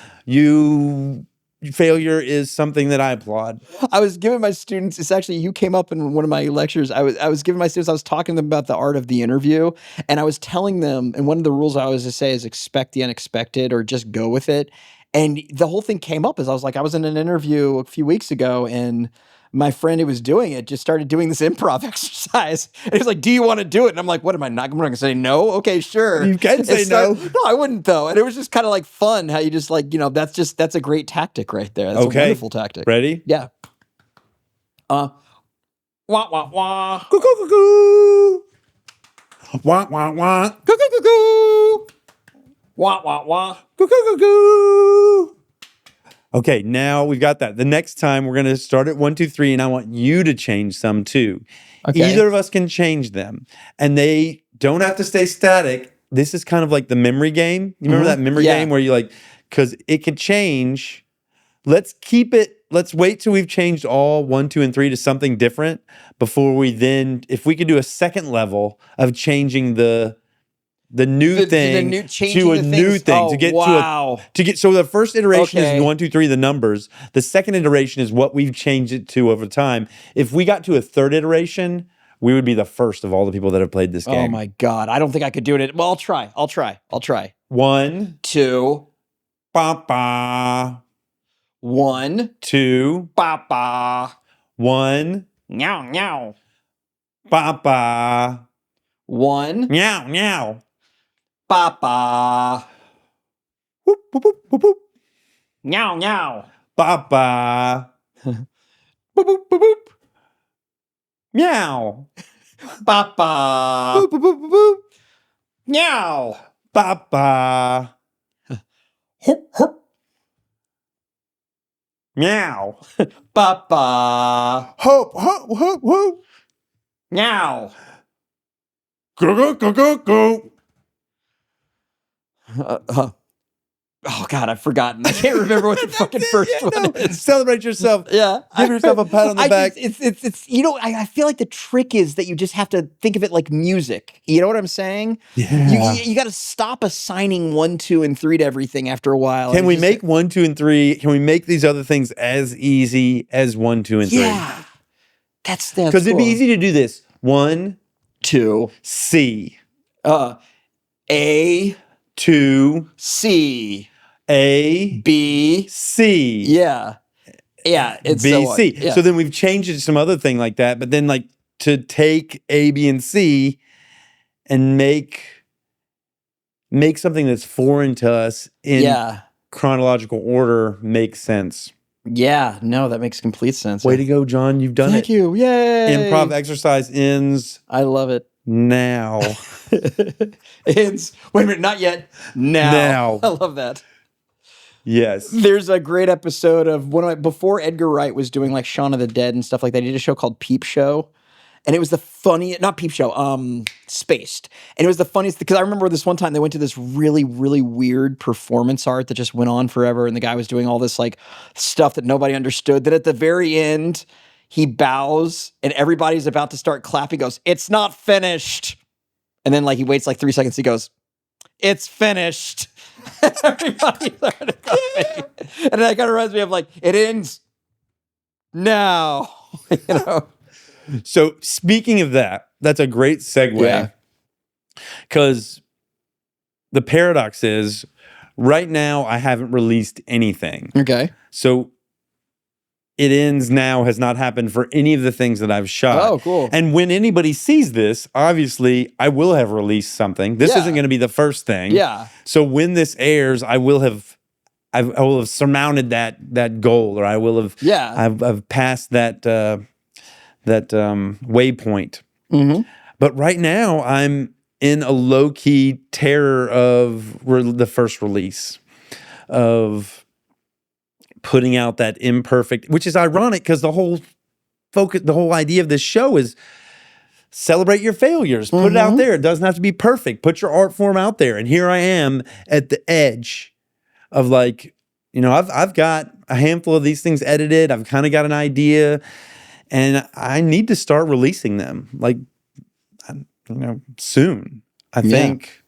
Failure is something that I applaud. I was giving my students, it's actually, you came up in one of my lectures. I was giving my students, I was talking to them about the art of the interview, and I was telling them, and one of the rules I always say is expect the unexpected or just go with it. And the whole thing came up as I was in an interview a few weeks ago, and my friend who was doing it just started doing this improv exercise. And he was like, do you want to do it? And I'm like, what am I not? I'm not going to say no? Okay, sure. You can say no. No, I wouldn't though. And it was just kind of like fun how you just like, that's a great tactic right there. That's a wonderful tactic. Ready? Yeah. Wah, wah, wah. Cuckoo, cuckoo. Wah, wah, wah. Cuckoo, cuckoo. Wah, wah, wah. Cuckoo, cuckoo. Okay, now we've got that. The next time we're going to start at 1, 2, 3, and I want you to change some too. Okay. Either of us can change them, and they don't have to stay static. This is kind of like the memory game. You remember that memory game where you like, because it could change. Let's keep it. Let's wait till we've changed all 1, 2, and 3 to something different before we then, if we could do a second level of changing the new thing to a new thing to get so the first iteration is 1, 2, 3 the numbers. The second iteration is what we've changed it to over time. If we got to a third iteration, we would be the first of all the people that have played this game. Oh my God, I don't think I could do it. Well, I'll try. 1, 2, ba ba. 1, 2, ba ba. 1, Meow meow. ba ba. 1, Meow meow. ba ba. Whoop, whoop, whoop, whoop, whoop. Meow meow. Ba ba. Boop boop boop boop. Meow. Ba ba. Boop, boop, boop, boop, boop. Meow. Ba ba. Hop hop. Meow. Ba ba. Hope, hope, hope, hope. Meow. Go, go, go, go, go. Oh God, I've forgotten. I can't remember what the fucking first one is. Celebrate yourself. Yeah. Give yourself a pat on the back. It's I feel like the trick is that you just have to think of it like music. You know what I'm saying? Yeah. You got to stop assigning 1, 2, and 3 to everything after a while. Can we make 1, 2, and 3? Can we make these other things as easy as 1, 2, and 3? Yeah. That's because it'd be easy to do this. 1, 2, C. A, 2, C, A, B, C. Yeah. Yeah. It's B, so C. yeah. So then we've changed it to some other thing like that. But then like to take A, B, and C and make something that's foreign to us in chronological order makes sense. Yeah. No, that makes complete sense. Way to go, John. You've done it. Thank you. Yay. Improv exercise ends. I love it. Now. Ends. Wait a minute. Not yet. Now. I love that. Yes. There's a great episode of before Edgar Wright was doing like Shaun of the Dead and stuff like that. He did a show called Peep Show. And it was the funniest, not Peep Show, Spaced. And it was the funniest, because I remember this one time they went to this really, really weird performance art that just went on forever. And the guy was doing all this like stuff that nobody understood. That at the very end, he bows and everybody's about to start clapping. He goes, "It's not finished." And then like he waits like 3 seconds. He goes, "It's finished." Everybody started clapping. And that kind of reminds me of like, it ends now, you know? So speaking of that, that's a great segue. Because the paradox is, right now I haven't released anything. Okay. So it ends now has not happened for any of the things that I've shot. Oh, cool. And when anybody sees this, obviously I will have released something. This isn't going to be the first thing. Yeah. So when this airs, I will have surmounted that goal, or I will have I've passed that waypoint. Mm-hmm. But right now I'm in a low-key terror of the first release, of putting out that imperfect, which is ironic because the whole idea of this show is celebrate your failures, put it out there. It doesn't have to be perfect. Put your art form out there. And here I am at the edge of like, you know, I've got a handful of these things edited. I've kind of got an idea. And I need to start releasing them, like, you know, soon. I think,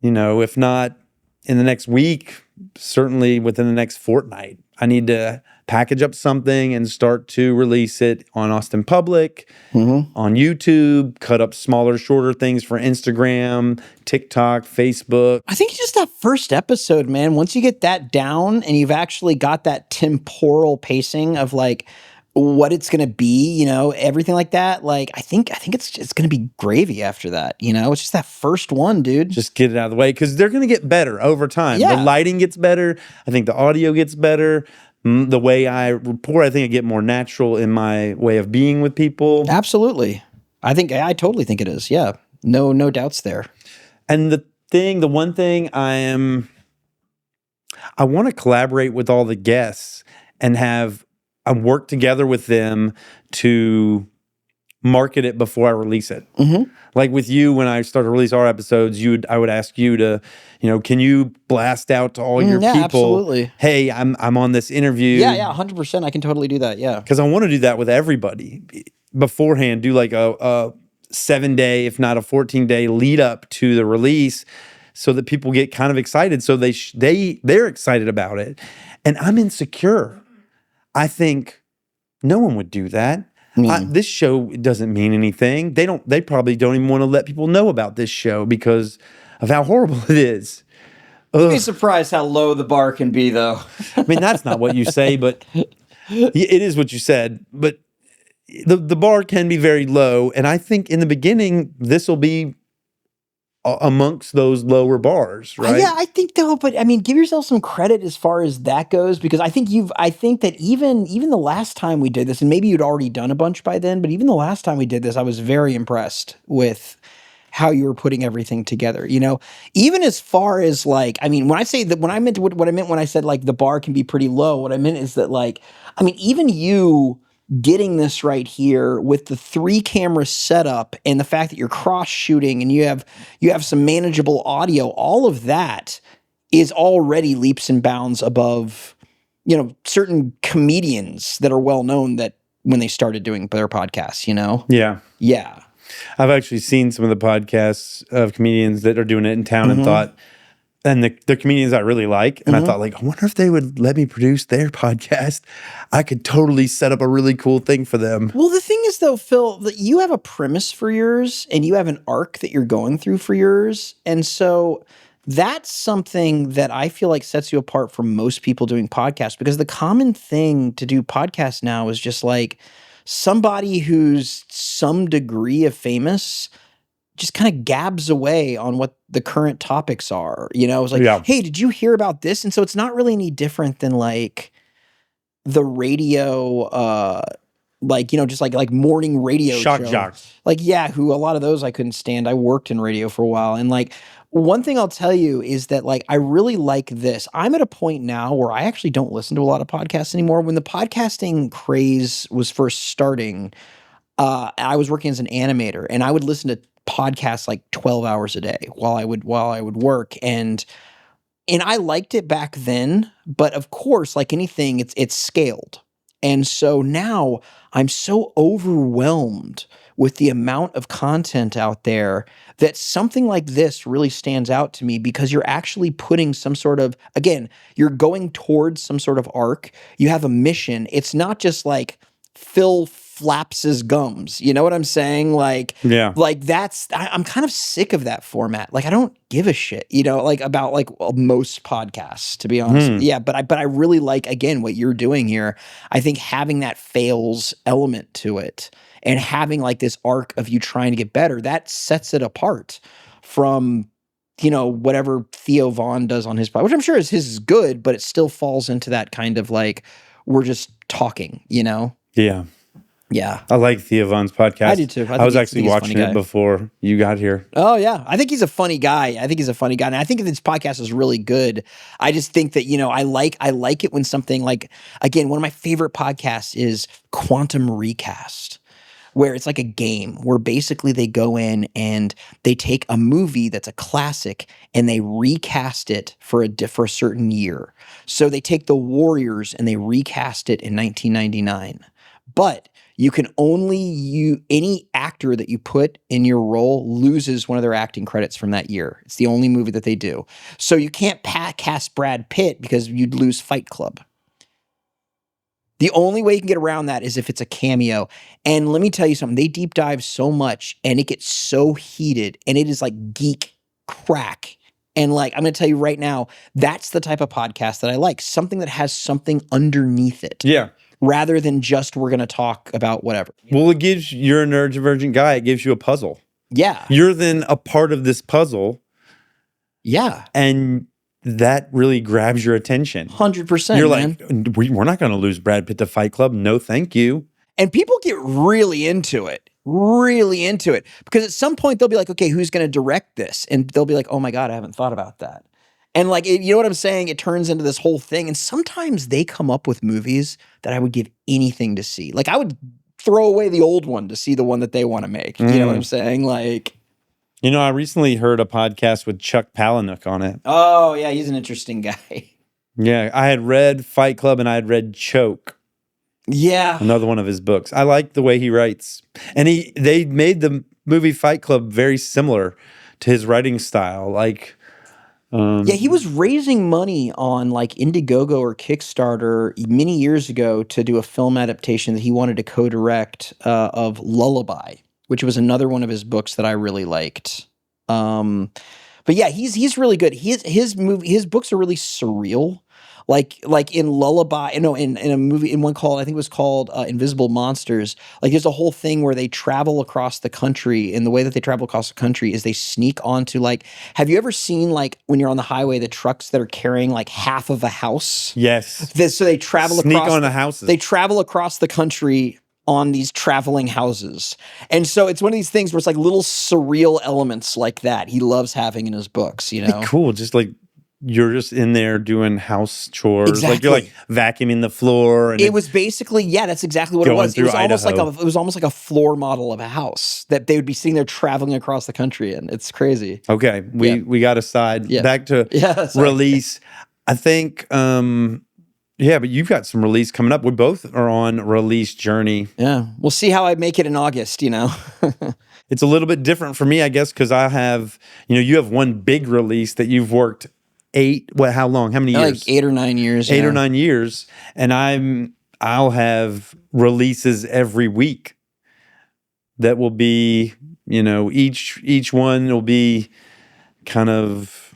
you know, if not in the next week, certainly within the next fortnight, I need to package up something and start to release it on Austin Public, on YouTube, cut up smaller, shorter things for Instagram, TikTok, Facebook. I think just that first episode, man, once you get that down and you've actually got that temporal pacing of like, what it's going to be, you know, everything like that. Like, I think it's going to be gravy after that, you know, it's just that first one, dude. Just get it out of the way, because they're going to get better over time. Yeah. The lighting gets better. I think the audio gets better. The way I report, I think I get more natural in my way of being with people. Absolutely. I totally think it is. Yeah. No doubts there. And the one thing I want to collaborate with all the guests and I work together with them to market it before I release it. Like with you, when I start to release our episodes, I would ask you to, you know, can you blast out to all your people? Absolutely. Hey, I'm on this interview. Yeah, 100%. I can totally do that. Yeah. Because I want to do that with everybody beforehand. Do like a 7-day, if not a 14-day lead up to the release, so that people get kind of excited. So they're excited about it, and I'm insecure. I think no one would do that. This show doesn't mean anything. They probably don't even want to let people know about this show because of how horrible it is. You'd be surprised how low the bar can be, though. I mean, that's not what you say, but it is what you said. But the bar can be very low. And I think in the beginning, this will be amongst those lower bars, right? Yeah, I think though, but I mean, give yourself some credit as far as that goes, because I think that even the last time we did this, and maybe you'd already done a bunch by then, but even the last time we did this, I was very impressed with how you were putting everything together, you know, even as far as like, I mean, when I meant when I said like the bar can be pretty low, what I meant is that like, I mean, even you getting this right here with the 3-camera setup and the fact that you're cross shooting and you have some manageable audio, all of that is already leaps and bounds above, you know, certain comedians that are well known that when they started doing their podcasts, you know? Yeah. Yeah. I've actually seen some of the podcasts of comedians that are doing it in town and thought, and the comedians I really like, and I thought, like, I wonder if they would let me produce their podcast. I could totally set up a really cool thing for them. Well, the thing is, though, Phil, that you have a premise for yours and you have an arc that you're going through for yours. And so that's something that I feel like sets you apart from most people doing podcasts, because the common thing to do podcasts now is just like somebody who's some degree of famous just kind of gabs away on what the current topics are. You know, it's like, hey, did you hear about this? And so it's not really any different than like the radio, like, you know, just like morning radio Shock show. jocks. Like, yeah, who a lot of those I couldn't stand. I worked in radio for a while. And like, one thing I'll tell you is that like, I really like this. I'm at a point now where I actually don't listen to a lot of podcasts anymore. When the podcasting craze was first starting, I was working as an animator and I would listen to podcasts like 12 hours a day while I would work. And I liked it back then, but of course, like anything, it's scaled. And so now I'm so overwhelmed with the amount of content out there that something like this really stands out to me, because you're actually putting some sort of, again, you're going towards some sort of arc. You have a mission. It's not just like Phil flaps his gums. You know what I'm saying? Like, like I'm kind of sick of that format. Like, I don't give a shit, you know, like about like most podcasts, to be honest. Yeah. But I really like, again, what you're doing here. I think having that Phails element to it and having like this arc of you trying to get better, that sets it apart from, you know, whatever Theo Vaughn does on his podcast, which I'm sure his is good, but it still falls into that kind of like, we're just talking, you know? Yeah. Yeah. I like Theo Vaughn's podcast. I do too. I was actually watching it before you got here. Oh, yeah. I think he's a funny guy. And I think this podcast is really good. I just think that, you know, I like it when something like, again, one of my favorite podcasts is Quantum Recast, where it's like a game where basically they go in and they take a movie that's a classic and they recast it for a certain year. So they take The Warriors and they recast it in 1999. But you can only any actor that you put in your role loses one of their acting credits from that year. It's the only movie that they do. So you can't cast Brad Pitt because you'd lose Fight Club. The only way you can get around that is if it's a cameo. And let me tell you something, they deep dive so much and it gets so heated and it is like geek crack. And like, I'm going to tell you right now, that's the type of podcast that I like. Something that has something underneath it. Yeah. Rather than just we're going to talk about whatever. Well, you're a neurodivergent guy. It gives you a puzzle. Yeah. You're then a part of this puzzle. Yeah. And that really grabs your attention. 100%. You're man. like, we're not going to lose Brad Pitt to Fight Club. No, thank you. And people get really into it. Because at some point they'll be like, okay, who's going to direct this? And they'll be like, oh my God, I haven't thought about that. And like, you know what I'm saying? It turns into this whole thing. And sometimes they come up with movies that I would give anything to see. Like I would throw away the old one to see the one that they want to make. You know what I'm saying? Like, you know, I recently heard a podcast with Chuck Palahniuk on it. Oh yeah. He's an interesting guy. Yeah. I had read Fight Club and I had read Choke. Yeah. Another one of his books. I like the way he writes. And they made the movie Fight Club very similar to his writing style. Like, yeah, he was raising money on like Indiegogo or Kickstarter many years ago to do a film adaptation that he wanted to co-direct of Lullaby, which was another one of his books that I really liked. But yeah, he's really good. His books are really surreal. Like in Lullaby, in a movie, in one called, I think it was called Invisible Monsters, like there's a whole thing where they travel across the country, and the way that they travel across the country is they sneak onto like, have you ever seen like when you're on the highway, the trucks that are carrying like half of a house? Yes. So they travel Sneak across on the houses. They travel across the country on these traveling houses. And so it's one of these things where it's like little surreal elements like that he loves having in his books, you know? Cool. Just like you're just in there doing house chores. Exactly. Like you're like vacuuming the floor. And it was basically, yeah, that's exactly what it Going was. It through was almost like Idaho. it was almost like a floor model of a house that they would be sitting there traveling across the country in. It's crazy. Okay, we got aside. Yeah. Back to Yeah, sorry. release. I think, yeah, but you've got some release coming up. We both are on release journey. Yeah. We'll see how I make it in August, you know. It's a little bit different for me, I guess, because I have, you have one big release that you've worked how long? How many years? Like 8 or 9 years. 8 or 9 years. And I'll have releases every week that will be, each one will be kind of,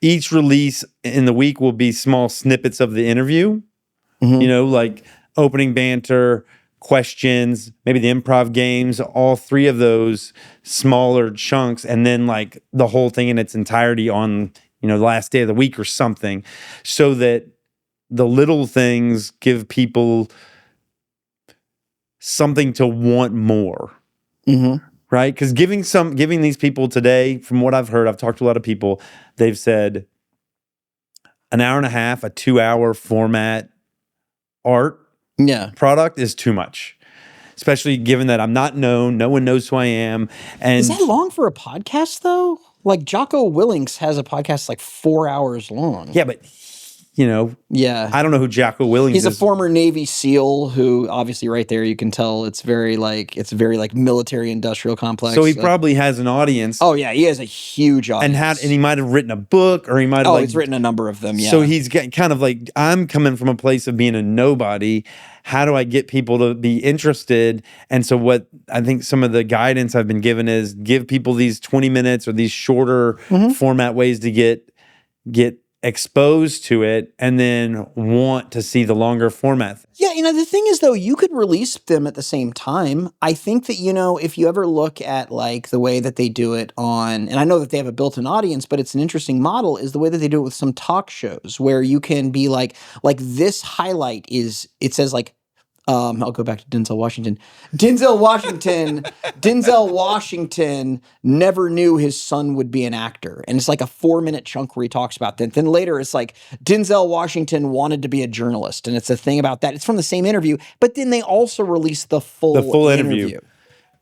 each release in the week will be small snippets of the interview, like opening banter, questions, maybe the improv games, all 3 of those smaller chunks, and then like the whole thing in its entirety on, the last day of the week or something, so that the little things give people something to want more. Right? Because giving these people today, from what I've heard, I've talked to a lot of people, they've said an hour and a half, a 2-hour format art product is too much. Especially given that I'm not known, no one knows who I am. And is that long for a podcast though? Like Jocko Willink has a podcast like 4 hours long. Yeah, but I don't know who Jocko Willink is. He's a former Navy SEAL who, obviously, right there you can tell it's very military industrial complex. So he probably has an audience. Oh yeah, he has a huge audience. And he might have written a book, or he might have he's written a number of them. Yeah. So he's kind of like, I'm coming from a place of being a nobody. How do I get people to be interested? And so what I think some of the guidance I've been given is give people these 20 minutes or these shorter format ways to get exposed to it and then want to see the longer format. Yeah, the thing is though, you could release them at the same time. I think that, if you ever look at like the way that they do it on, and I know that they have a built-in audience, but it's an interesting model, is the way that they do it with some talk shows where you can be like this highlight is, it says like, I'll go back to Denzel Washington. Denzel Washington never knew his son would be an actor. And it's like a 4-minute chunk where he talks about that. Then later it's like Denzel Washington wanted to be a journalist. And it's a thing about that. It's from the same interview, but then they also release the full interview.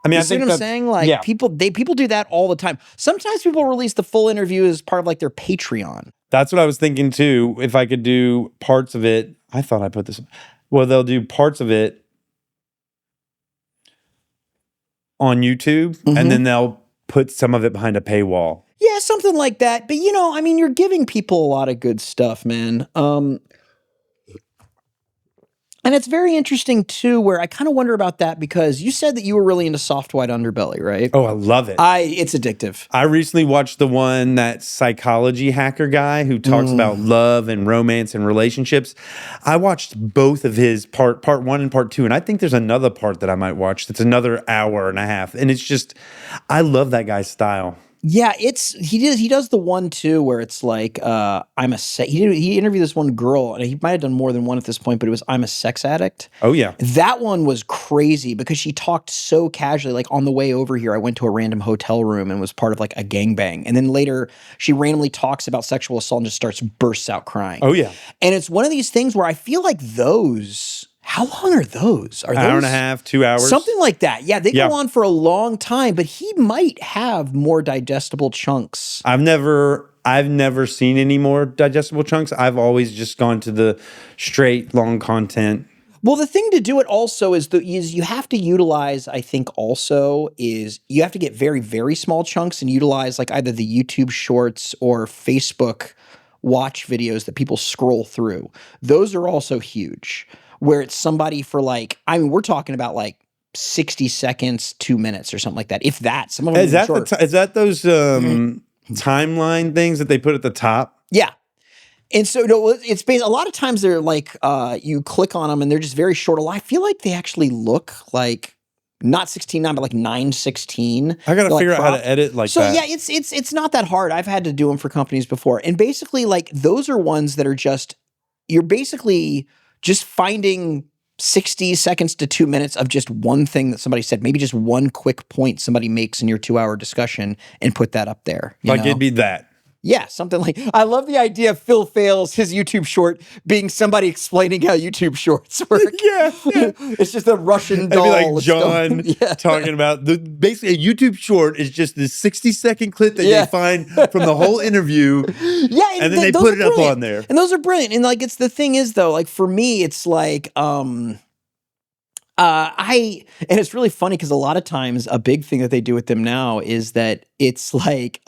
I mean, you I see think what I'm saying? Like people do that all the time. Sometimes people release the full interview as part of like their Patreon. That's what I was thinking too. If I could do parts of it, I thought I put this. Well, they'll do parts of it on YouTube, and then they'll put some of it behind a paywall. Yeah, something like that. But you're giving people a lot of good stuff, man. And it's very interesting too, where I kind of wonder about that, because you said that you were really into Soft White Underbelly, right? Oh, I love it. It's addictive. I recently watched the one, that psychology hacker guy who talks about love and romance and relationships. I watched both of his part 1 and part 2, and I think there's another part that I might watch that's another hour and a half. And it's just, I love that guy's style. Yeah, he does the one too where it's like he interviewed this one girl, and he might have done more than one at this point, but it was I'm a sex addict. Oh yeah. That one was crazy because she talked so casually. Like on the way over here, I went to a random hotel room and was part of like a gangbang. And then later she randomly talks about sexual assault and just bursts out crying. Oh yeah. And it's one of these things where I feel like those, how long are those? Are those hour and a half, 2 hours? Something like that. Yeah, they go on for a long time, but he might have more digestible chunks. I've never seen any more digestible chunks. I've always just gone to the straight long content. Well, the thing to do it also is you have to utilize, I think also, is you have to get very, very small chunks and utilize like either the YouTube shorts or Facebook watch videos that people scroll through. Those are also huge. Where it's somebody for like, I mean, we're talking about like 60 seconds, 2 minutes or something like that. If that, some of them is that those timeline things that they put at the top? Yeah. And so it's based, a lot of times they're like, you click on them and they're just very short. I feel like they actually look like not 16:9, but like 9:16. I got to figure out how to edit like that. So yeah, it's not that hard. I've had to do them for companies before. And basically like those are ones that are just, you're basically just finding 60 seconds to 2 minutes of just one thing that somebody said, maybe just one quick point somebody makes in your 2-hour discussion and put that up there. Like it'd be that. Yeah, something like I love the idea of Phil Phails, his YouTube short being somebody explaining how YouTube shorts work. Yeah. It's just a Russian It'd doll. be like It's John going- yeah. talking about basically a YouTube short is just this 60-second clip that Yeah. they find from the whole interview. Yeah, And then they those put are it up brilliant. on there. And those are brilliant. And like, it's the thing is though, like for me, it's like, and it's really funny because a lot of times a big thing that they do with them now is that it's like,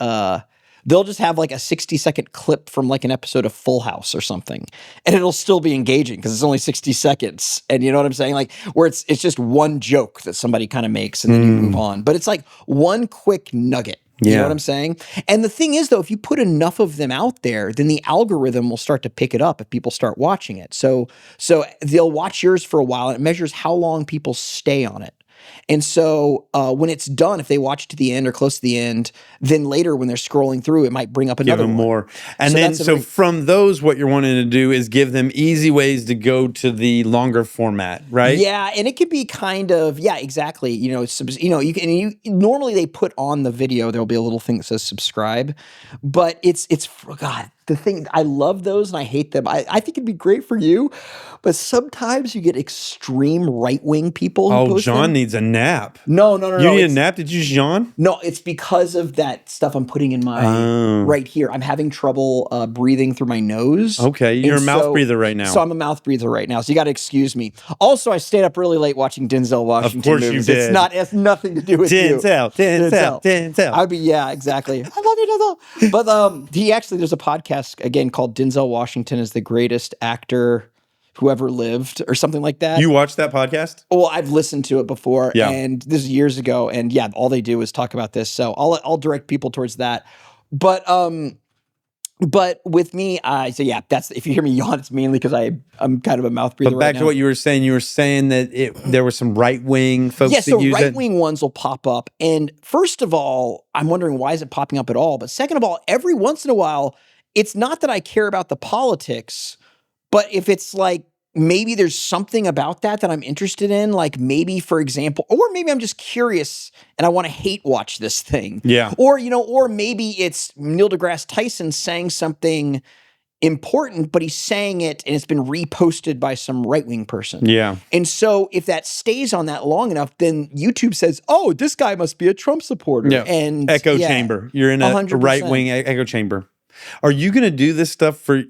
they'll just have like a 60-second clip from like an episode of Full House or something, and it'll still be engaging because it's only 60 seconds. And you know what I'm saying? Like where it's just one joke that somebody kind of makes and then you move on. But it's like one quick nugget. You know what I'm saying? And the thing is, though, if you put enough of them out there, then the algorithm will start to pick it up if people start watching it. So they'll watch yours for a while, and it measures how long people stay on it. And so when it's done, if they watch to the end or close to the end, then later when they're scrolling through, it might bring up another Give them one. more. And So then, that's a so very- from those, what you're wanting to do is give them easy ways to go to the longer format, right? Yeah, and it could be kind of exactly. You know, normally they put on the video. There'll be a little thing that says subscribe, but it's God. The thing I love those and I hate them. I think it'd be great for you, but sometimes you get extreme right-wing people. Who Oh, post John them. needs a nap. No. You need a it's- nap? Did you use John? No, it's because of that stuff I'm putting in my right here. I'm having trouble breathing through my nose. Okay, you're And a mouth so- breather right now. So I'm a mouth breather right now. So you got to excuse me. Also, I stayed up really late watching Denzel Washington course you movies. did. It has nothing to do with you. Denzel. I'd be exactly. I love you, Denzel. But there's a podcast again called Denzel Washington is the greatest actor who ever lived or something like that. You watched that podcast? Well, I've listened to it before, Yeah. and this is years ago, and yeah, all they do is talk about this. So I'll direct people towards that. But with me, so yeah, that's if you hear me yawn, it's mainly because I'm kind of a mouth breather. But back right to now. what you were saying that there were some right-wing folks Yeah, so that use it. right-wing ones will pop up. And first of all, I'm wondering why is it popping up at all? But second of all, every once in a while, it's not that I care about the politics, but if it's like maybe there's something about that I'm interested in, like maybe, for example, or maybe I'm just curious and I want to hate watch this thing. Yeah. Or, or maybe it's Neil deGrasse Tyson saying something important, but he's saying it and it's been reposted by some right-wing person. Yeah. And so if that stays on that long enough, then YouTube says, oh, this guy must be a Trump supporter. Yeah. And Echo chamber. You're in a 100%. right-wing echo chamber. Are you going to do this stuff for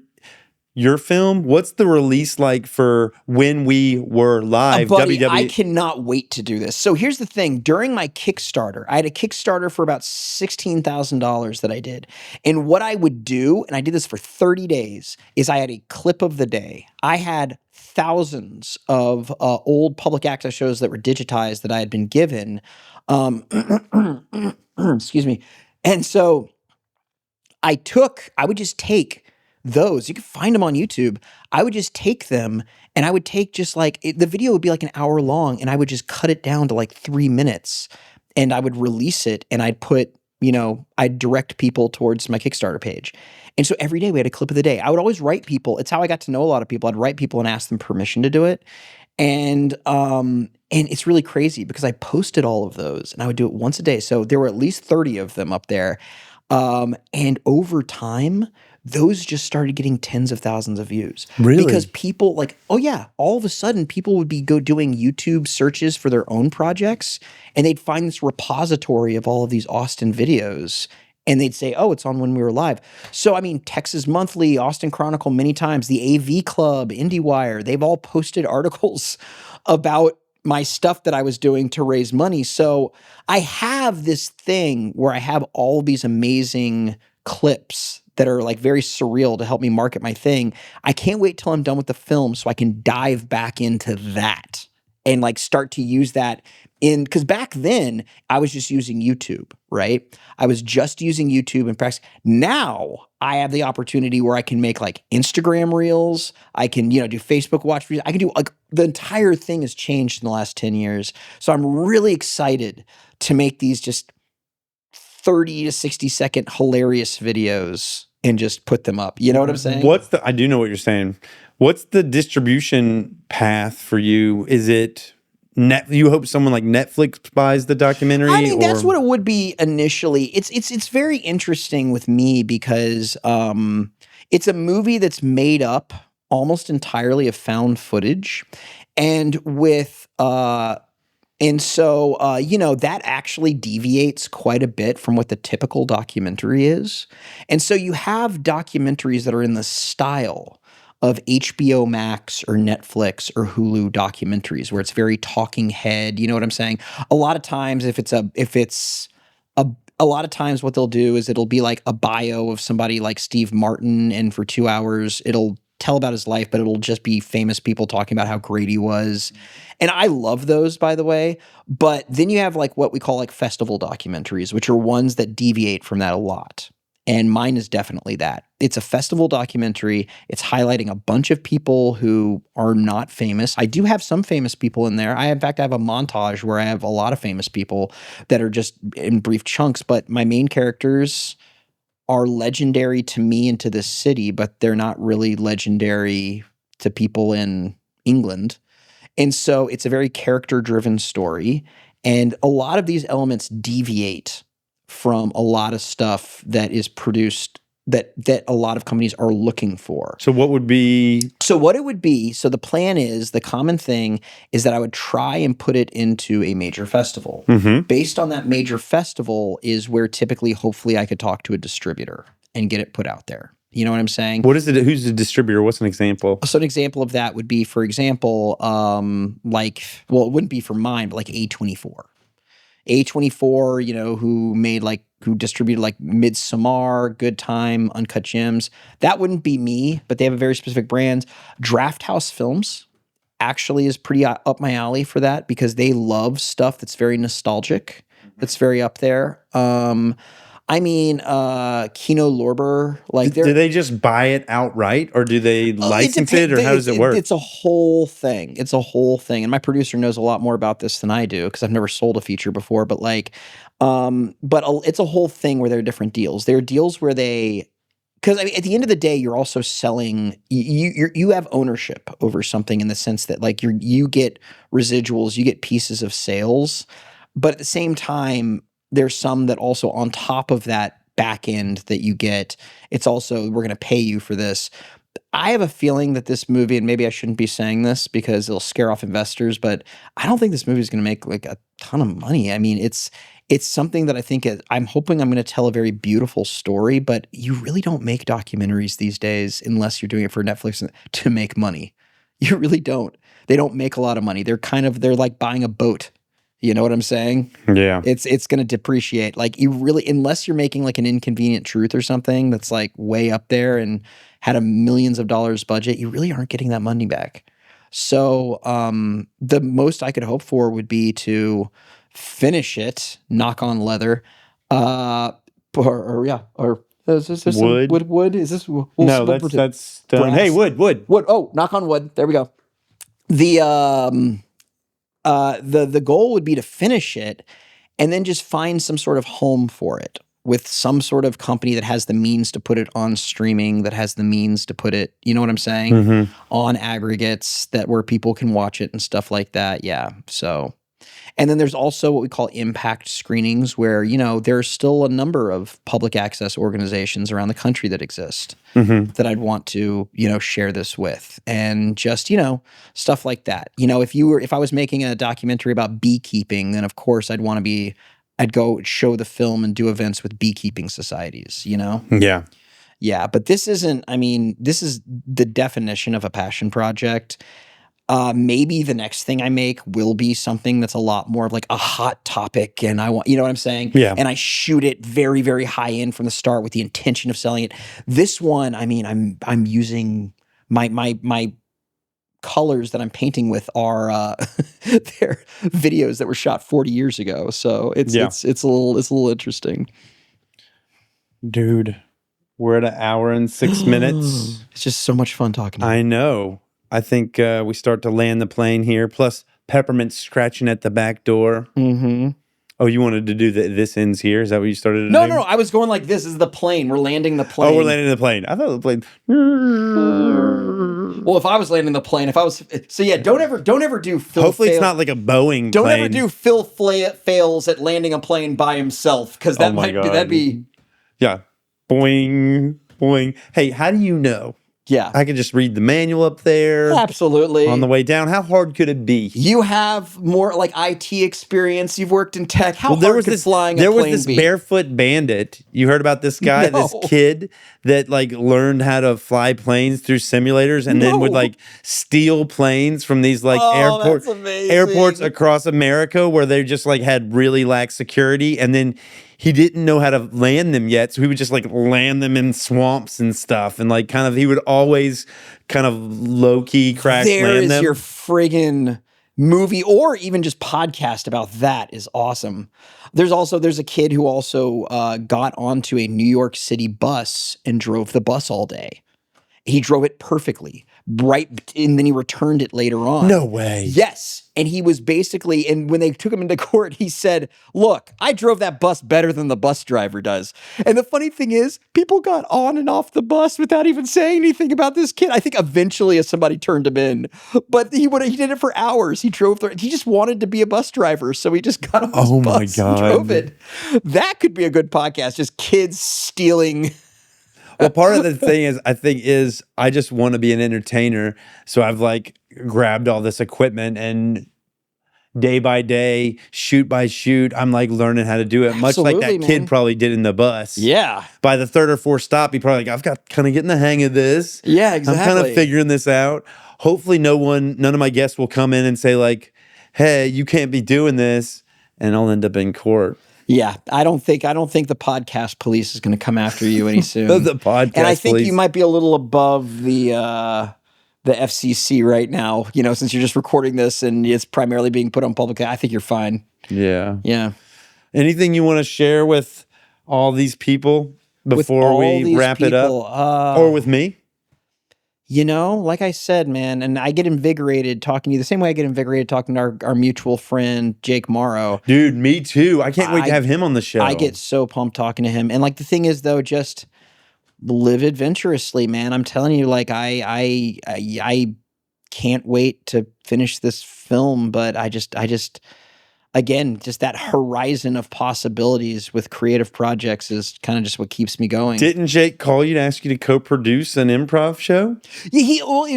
your film? What's the release like for When We Were Live? Buddy, I cannot wait to do this. So here's the thing. During my Kickstarter, I had a Kickstarter for about $16,000 that I did. And what I would do, and I did this for 30 days, is I had a clip of the day. I had thousands of old public access shows that were digitized that I had been given. Excuse me. And so I would just take those. You can find them on YouTube. I would just take them and I would take just like, the video would be like an hour long and I would just cut it down to like 3 minutes and I would release it and I'd put, I'd direct people towards my Kickstarter page. And so every day we had a clip of the day. I would always write people. It's how I got to know a lot of people. I'd write people and ask them permission to do it. And it's really crazy because I posted all of those and I would do it once a day. So there were at least 30 of them up there. And over time, those just started getting tens of thousands of views. Really? Because people all of a sudden people would be doing YouTube searches for their own projects and they'd find this repository of all of these Austin videos and they'd say, oh, it's on When We Were Live. So, I mean, Texas Monthly, Austin Chronicle, many times, the AV Club, IndieWire, they've all posted articles about my stuff that I was doing to raise money. So I have this thing where I have all these amazing clips that are like very surreal to help me market my thing. I can't wait till I'm done with the film so I can dive back into that and like start to use that because back then I was just using YouTube, right? I was just using YouTube in practice. Now I have the opportunity where I can make like Instagram reels. I can, do Facebook watch videos. I can do like the entire thing has changed in the last 10 years. So I'm really excited to make these just 30 to 60 second hilarious videos and just put them up. You know what I'm saying? I do know what you're saying. What's the distribution path for you? Is it You hope someone like Netflix buys the documentary? I mean, that's what it would be initially. It's very interesting with me because it's a movie that's made up almost entirely of found footage, and with that actually deviates quite a bit from what the typical documentary is. And so you have documentaries that are in the style of HBO Max or Netflix or Hulu documentaries where it's very talking head. You know what I'm saying? A lot of times a lot of times what they'll do is it'll be like a bio of somebody like Steve Martin, and for 2 hours it'll tell about his life, but it'll just be famous people talking about how great he was. And I love those, by the way. But then you have like what we call like festival documentaries, which are ones that deviate from that a lot. And mine is definitely that. It's a festival documentary. It's highlighting a bunch of people who are not famous. I do have some famous people in there. In fact, I have a montage where I have a lot of famous people that are just in brief chunks, but my main characters are legendary to me and to this city, but they're not really legendary to people in England. And so it's a very character-driven story. And a lot of these elements deviate from a lot of stuff that is produced that a lot of companies are looking for. So what would be? So what it would be, so the plan is, the common thing is that I would try and put it into a major festival. Mm-hmm. Based on that major festival is where typically, hopefully, I could talk to a distributor and get it put out there. You know what I'm saying? What is it? Who's the distributor? What's an example? So an example of that would be, for example, it wouldn't be for mine, but like A24. A24, who distributed like Midsommar, Good Time, Uncut Gems. That wouldn't be me, but they have a very specific brand. Draft House Films actually is pretty up my alley for that because they love stuff that's very nostalgic, that's very up there. Kino Lorber, do they just buy it outright, or do they license it, or how does it work? It's a whole thing. It's a whole thing, and my producer knows a lot more about this than I do because I've never sold a feature before. But it's a whole thing where there are different deals. There are deals where because at the end of the day, you're also selling. You have ownership over something in the sense that like you get residuals, you get pieces of sales, but at the same time, there's some that also on top of that back end that you get, it's also, we're going to pay you for this. I have a feeling that this movie, and maybe I shouldn't be saying this because it'll scare off investors, but I don't think this movie is going to make like a ton of money. I mean, it's something that I think I'm hoping I'm going to tell a very beautiful story, but you really don't make documentaries these days unless you're doing it for Netflix to make money. You really don't. They don't make a lot of money. They're like buying a boat. You know what I'm saying? Yeah. It's going to depreciate. Like unless you're making like an Inconvenient Truth or something that's like way up there and had a millions of dollars budget, you really aren't getting that money back. So the most I could hope for would be to finish it, knock on leather, or is this wood? Wood? Is this wood? No, that's done. Hey, wood. Wood. Oh, knock on wood. There we go. The goal would be to finish it and then just find some sort of home for it with some sort of company that has the means to put it on streaming, that has the means to put it, you know what I'm saying, on aggregates where people can watch it and stuff like that. Yeah. So, and then there's also what we call impact screenings where, there's still a number of public access organizations around the country that exist that I'd want to, share this with, and just, stuff like that. If I was making a documentary about beekeeping, then of course I'd go show the film and do events with beekeeping societies, Yeah. Yeah. But this is the definition of a passion project. Maybe the next thing I make will be something that's a lot more of like a hot topic, and I want, you know what I'm saying? Yeah. And I shoot it very, very high end from the start with the intention of selling it. This one, I mean, I'm using my colors that I'm painting with are they're videos that were shot 40 years ago. So it's a little interesting. Dude, we're at 1 hour and 6 minutes. It's just so much fun talking to you. I know. I think we start to land the plane here. Plus, Peppermint's scratching at the back door. Mm-hmm. Oh, you wanted to do this ends here? Is that what you started to do? No. I was going like this is the plane. We're landing the plane. Oh, we're landing the plane. I thought the plane. Well, if I was landing the plane, don't ever do Phil Hopefully it's Phails- not like a Boeing Don't plane. ever do Phil Phails at landing a plane by himself, because that Oh my God. that'd be Yeah. Boing, boing. Hey, how do you know? yeah, I could just read the manual up there absolutely. on the way down. How hard could it be? You have more like IT experience. You've worked in tech. How There hard was could this flying a there was plane this be? barefoot bandit. You heard about this guy, this No. kid that like learned how to fly planes through simulators and then would No. like steal planes from these like Oh, that's amazing. airports across America where they just like had really lax security, and then he didn't know how to land them yet, so he would just like land them in swamps and stuff, and like kind of he would always kind of low key crash There land is them. your friggin' movie, or even just podcast about that is awesome. There's a kid who also got onto a New York City bus and drove the bus all day. He drove it perfectly, and then he returned it later on. No way. Yes. And he was basically, and when they took him into court, he said, look, I drove that bus better than the bus driver does. And the funny thing is, people got on and off the bus without even saying anything about this kid. I think eventually somebody turned him in, but he did it for hours. He just wanted to be a bus driver. So he just got on this Oh my bus God. and drove it. That could be a good podcast. Just kids stealing. Well, part of the thing is I just want to be an entertainer. So I've like grabbed all this equipment, and day by day, shoot by shoot, I'm like learning how to do it. Much like that Absolutely, kid man. probably did in the bus. Yeah. By the third or fourth stop, he probably like, I've got kind of getting the hang of this. Yeah, I'm kind exactly. of figuring this out. Hopefully none of my guests will come in and say like, hey, you can't be doing this. And I'll end up in court. Yeah, I don't think the podcast police is going to come after you any soon. The podcast and I think police. you might be a little above the FCC right now. You know, since you're just recording this and it's primarily being put on public. I think you're fine. Yeah. Yeah. Anything you want to share with all these people before all we these wrap it up? people, Or with me? You know, like I said, man, and I get invigorated talking to you the same way I get invigorated talking to our mutual friend, Jake Morrow. Dude, me too. I can't wait to have him on the show. I get so pumped talking to him. And like the thing is though, just live adventurously, man. I'm telling you, like I can't wait to finish this film, but I just again, just that horizon of possibilities with creative projects is kind of just what keeps me going. Didn't Jake call you to ask you to co-produce an improv show? Yeah,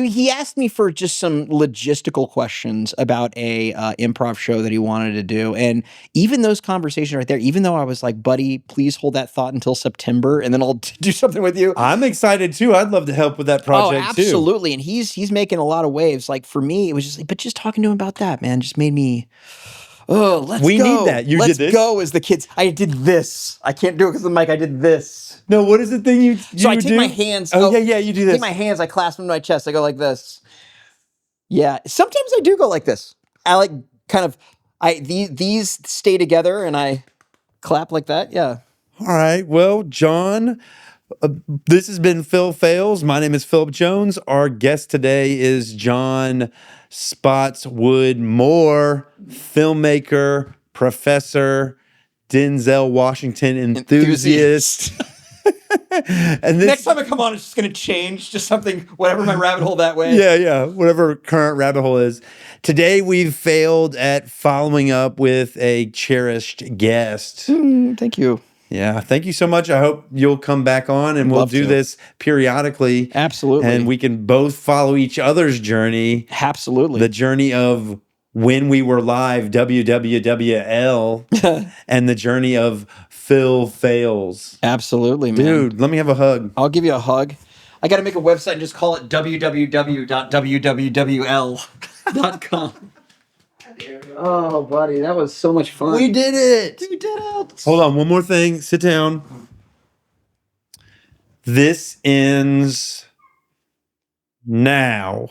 he asked me for just some logistical questions about a improv show that he wanted to do. And even those conversations right there, even though I was like, buddy, please hold that thought until September and then I'll do something with you. I'm excited too. I'd love to help with that project too. Absolutely. And he's making a lot of waves. Like for me, it was just like, but just talking to him about that, man, just made me... Oh, let's go. We need that. You let's did this? go as the kids. I did this. I can't do it because of the mic. I did this. No, what is the thing you So I do? take my hands. Oh, yeah, you do I this. take my hands. I clasp them to my chest. I go like this. Yeah. Sometimes I do go like this. I like kind of, these stay together and I clap like that. Yeah. All right. Well, John, this has been Phil Phails. My name is Philip Jones. Our guest today is John Spottswood Moore, filmmaker, professor, Denzel Washington enthusiast. And Next time I come on, it's just going to change. Just something, whatever my rabbit hole that way. Yeah, whatever current rabbit hole is. Today we've failed at following up with a cherished guest. Thank you. Yeah, thank you so much. I hope you'll come back on and we'll Love do to. this periodically. Absolutely. And we can both follow each other's journey. Absolutely. The journey of when we were live, WWWL, and the journey of Phil Phails. Absolutely, man. Dude, let me have a hug. I'll give you a hug. I got to make a website and just call it www.wwwl.com. Oh, buddy, that was so much fun. We did it. We did it. Hold on, one more thing. Sit down. This ends now.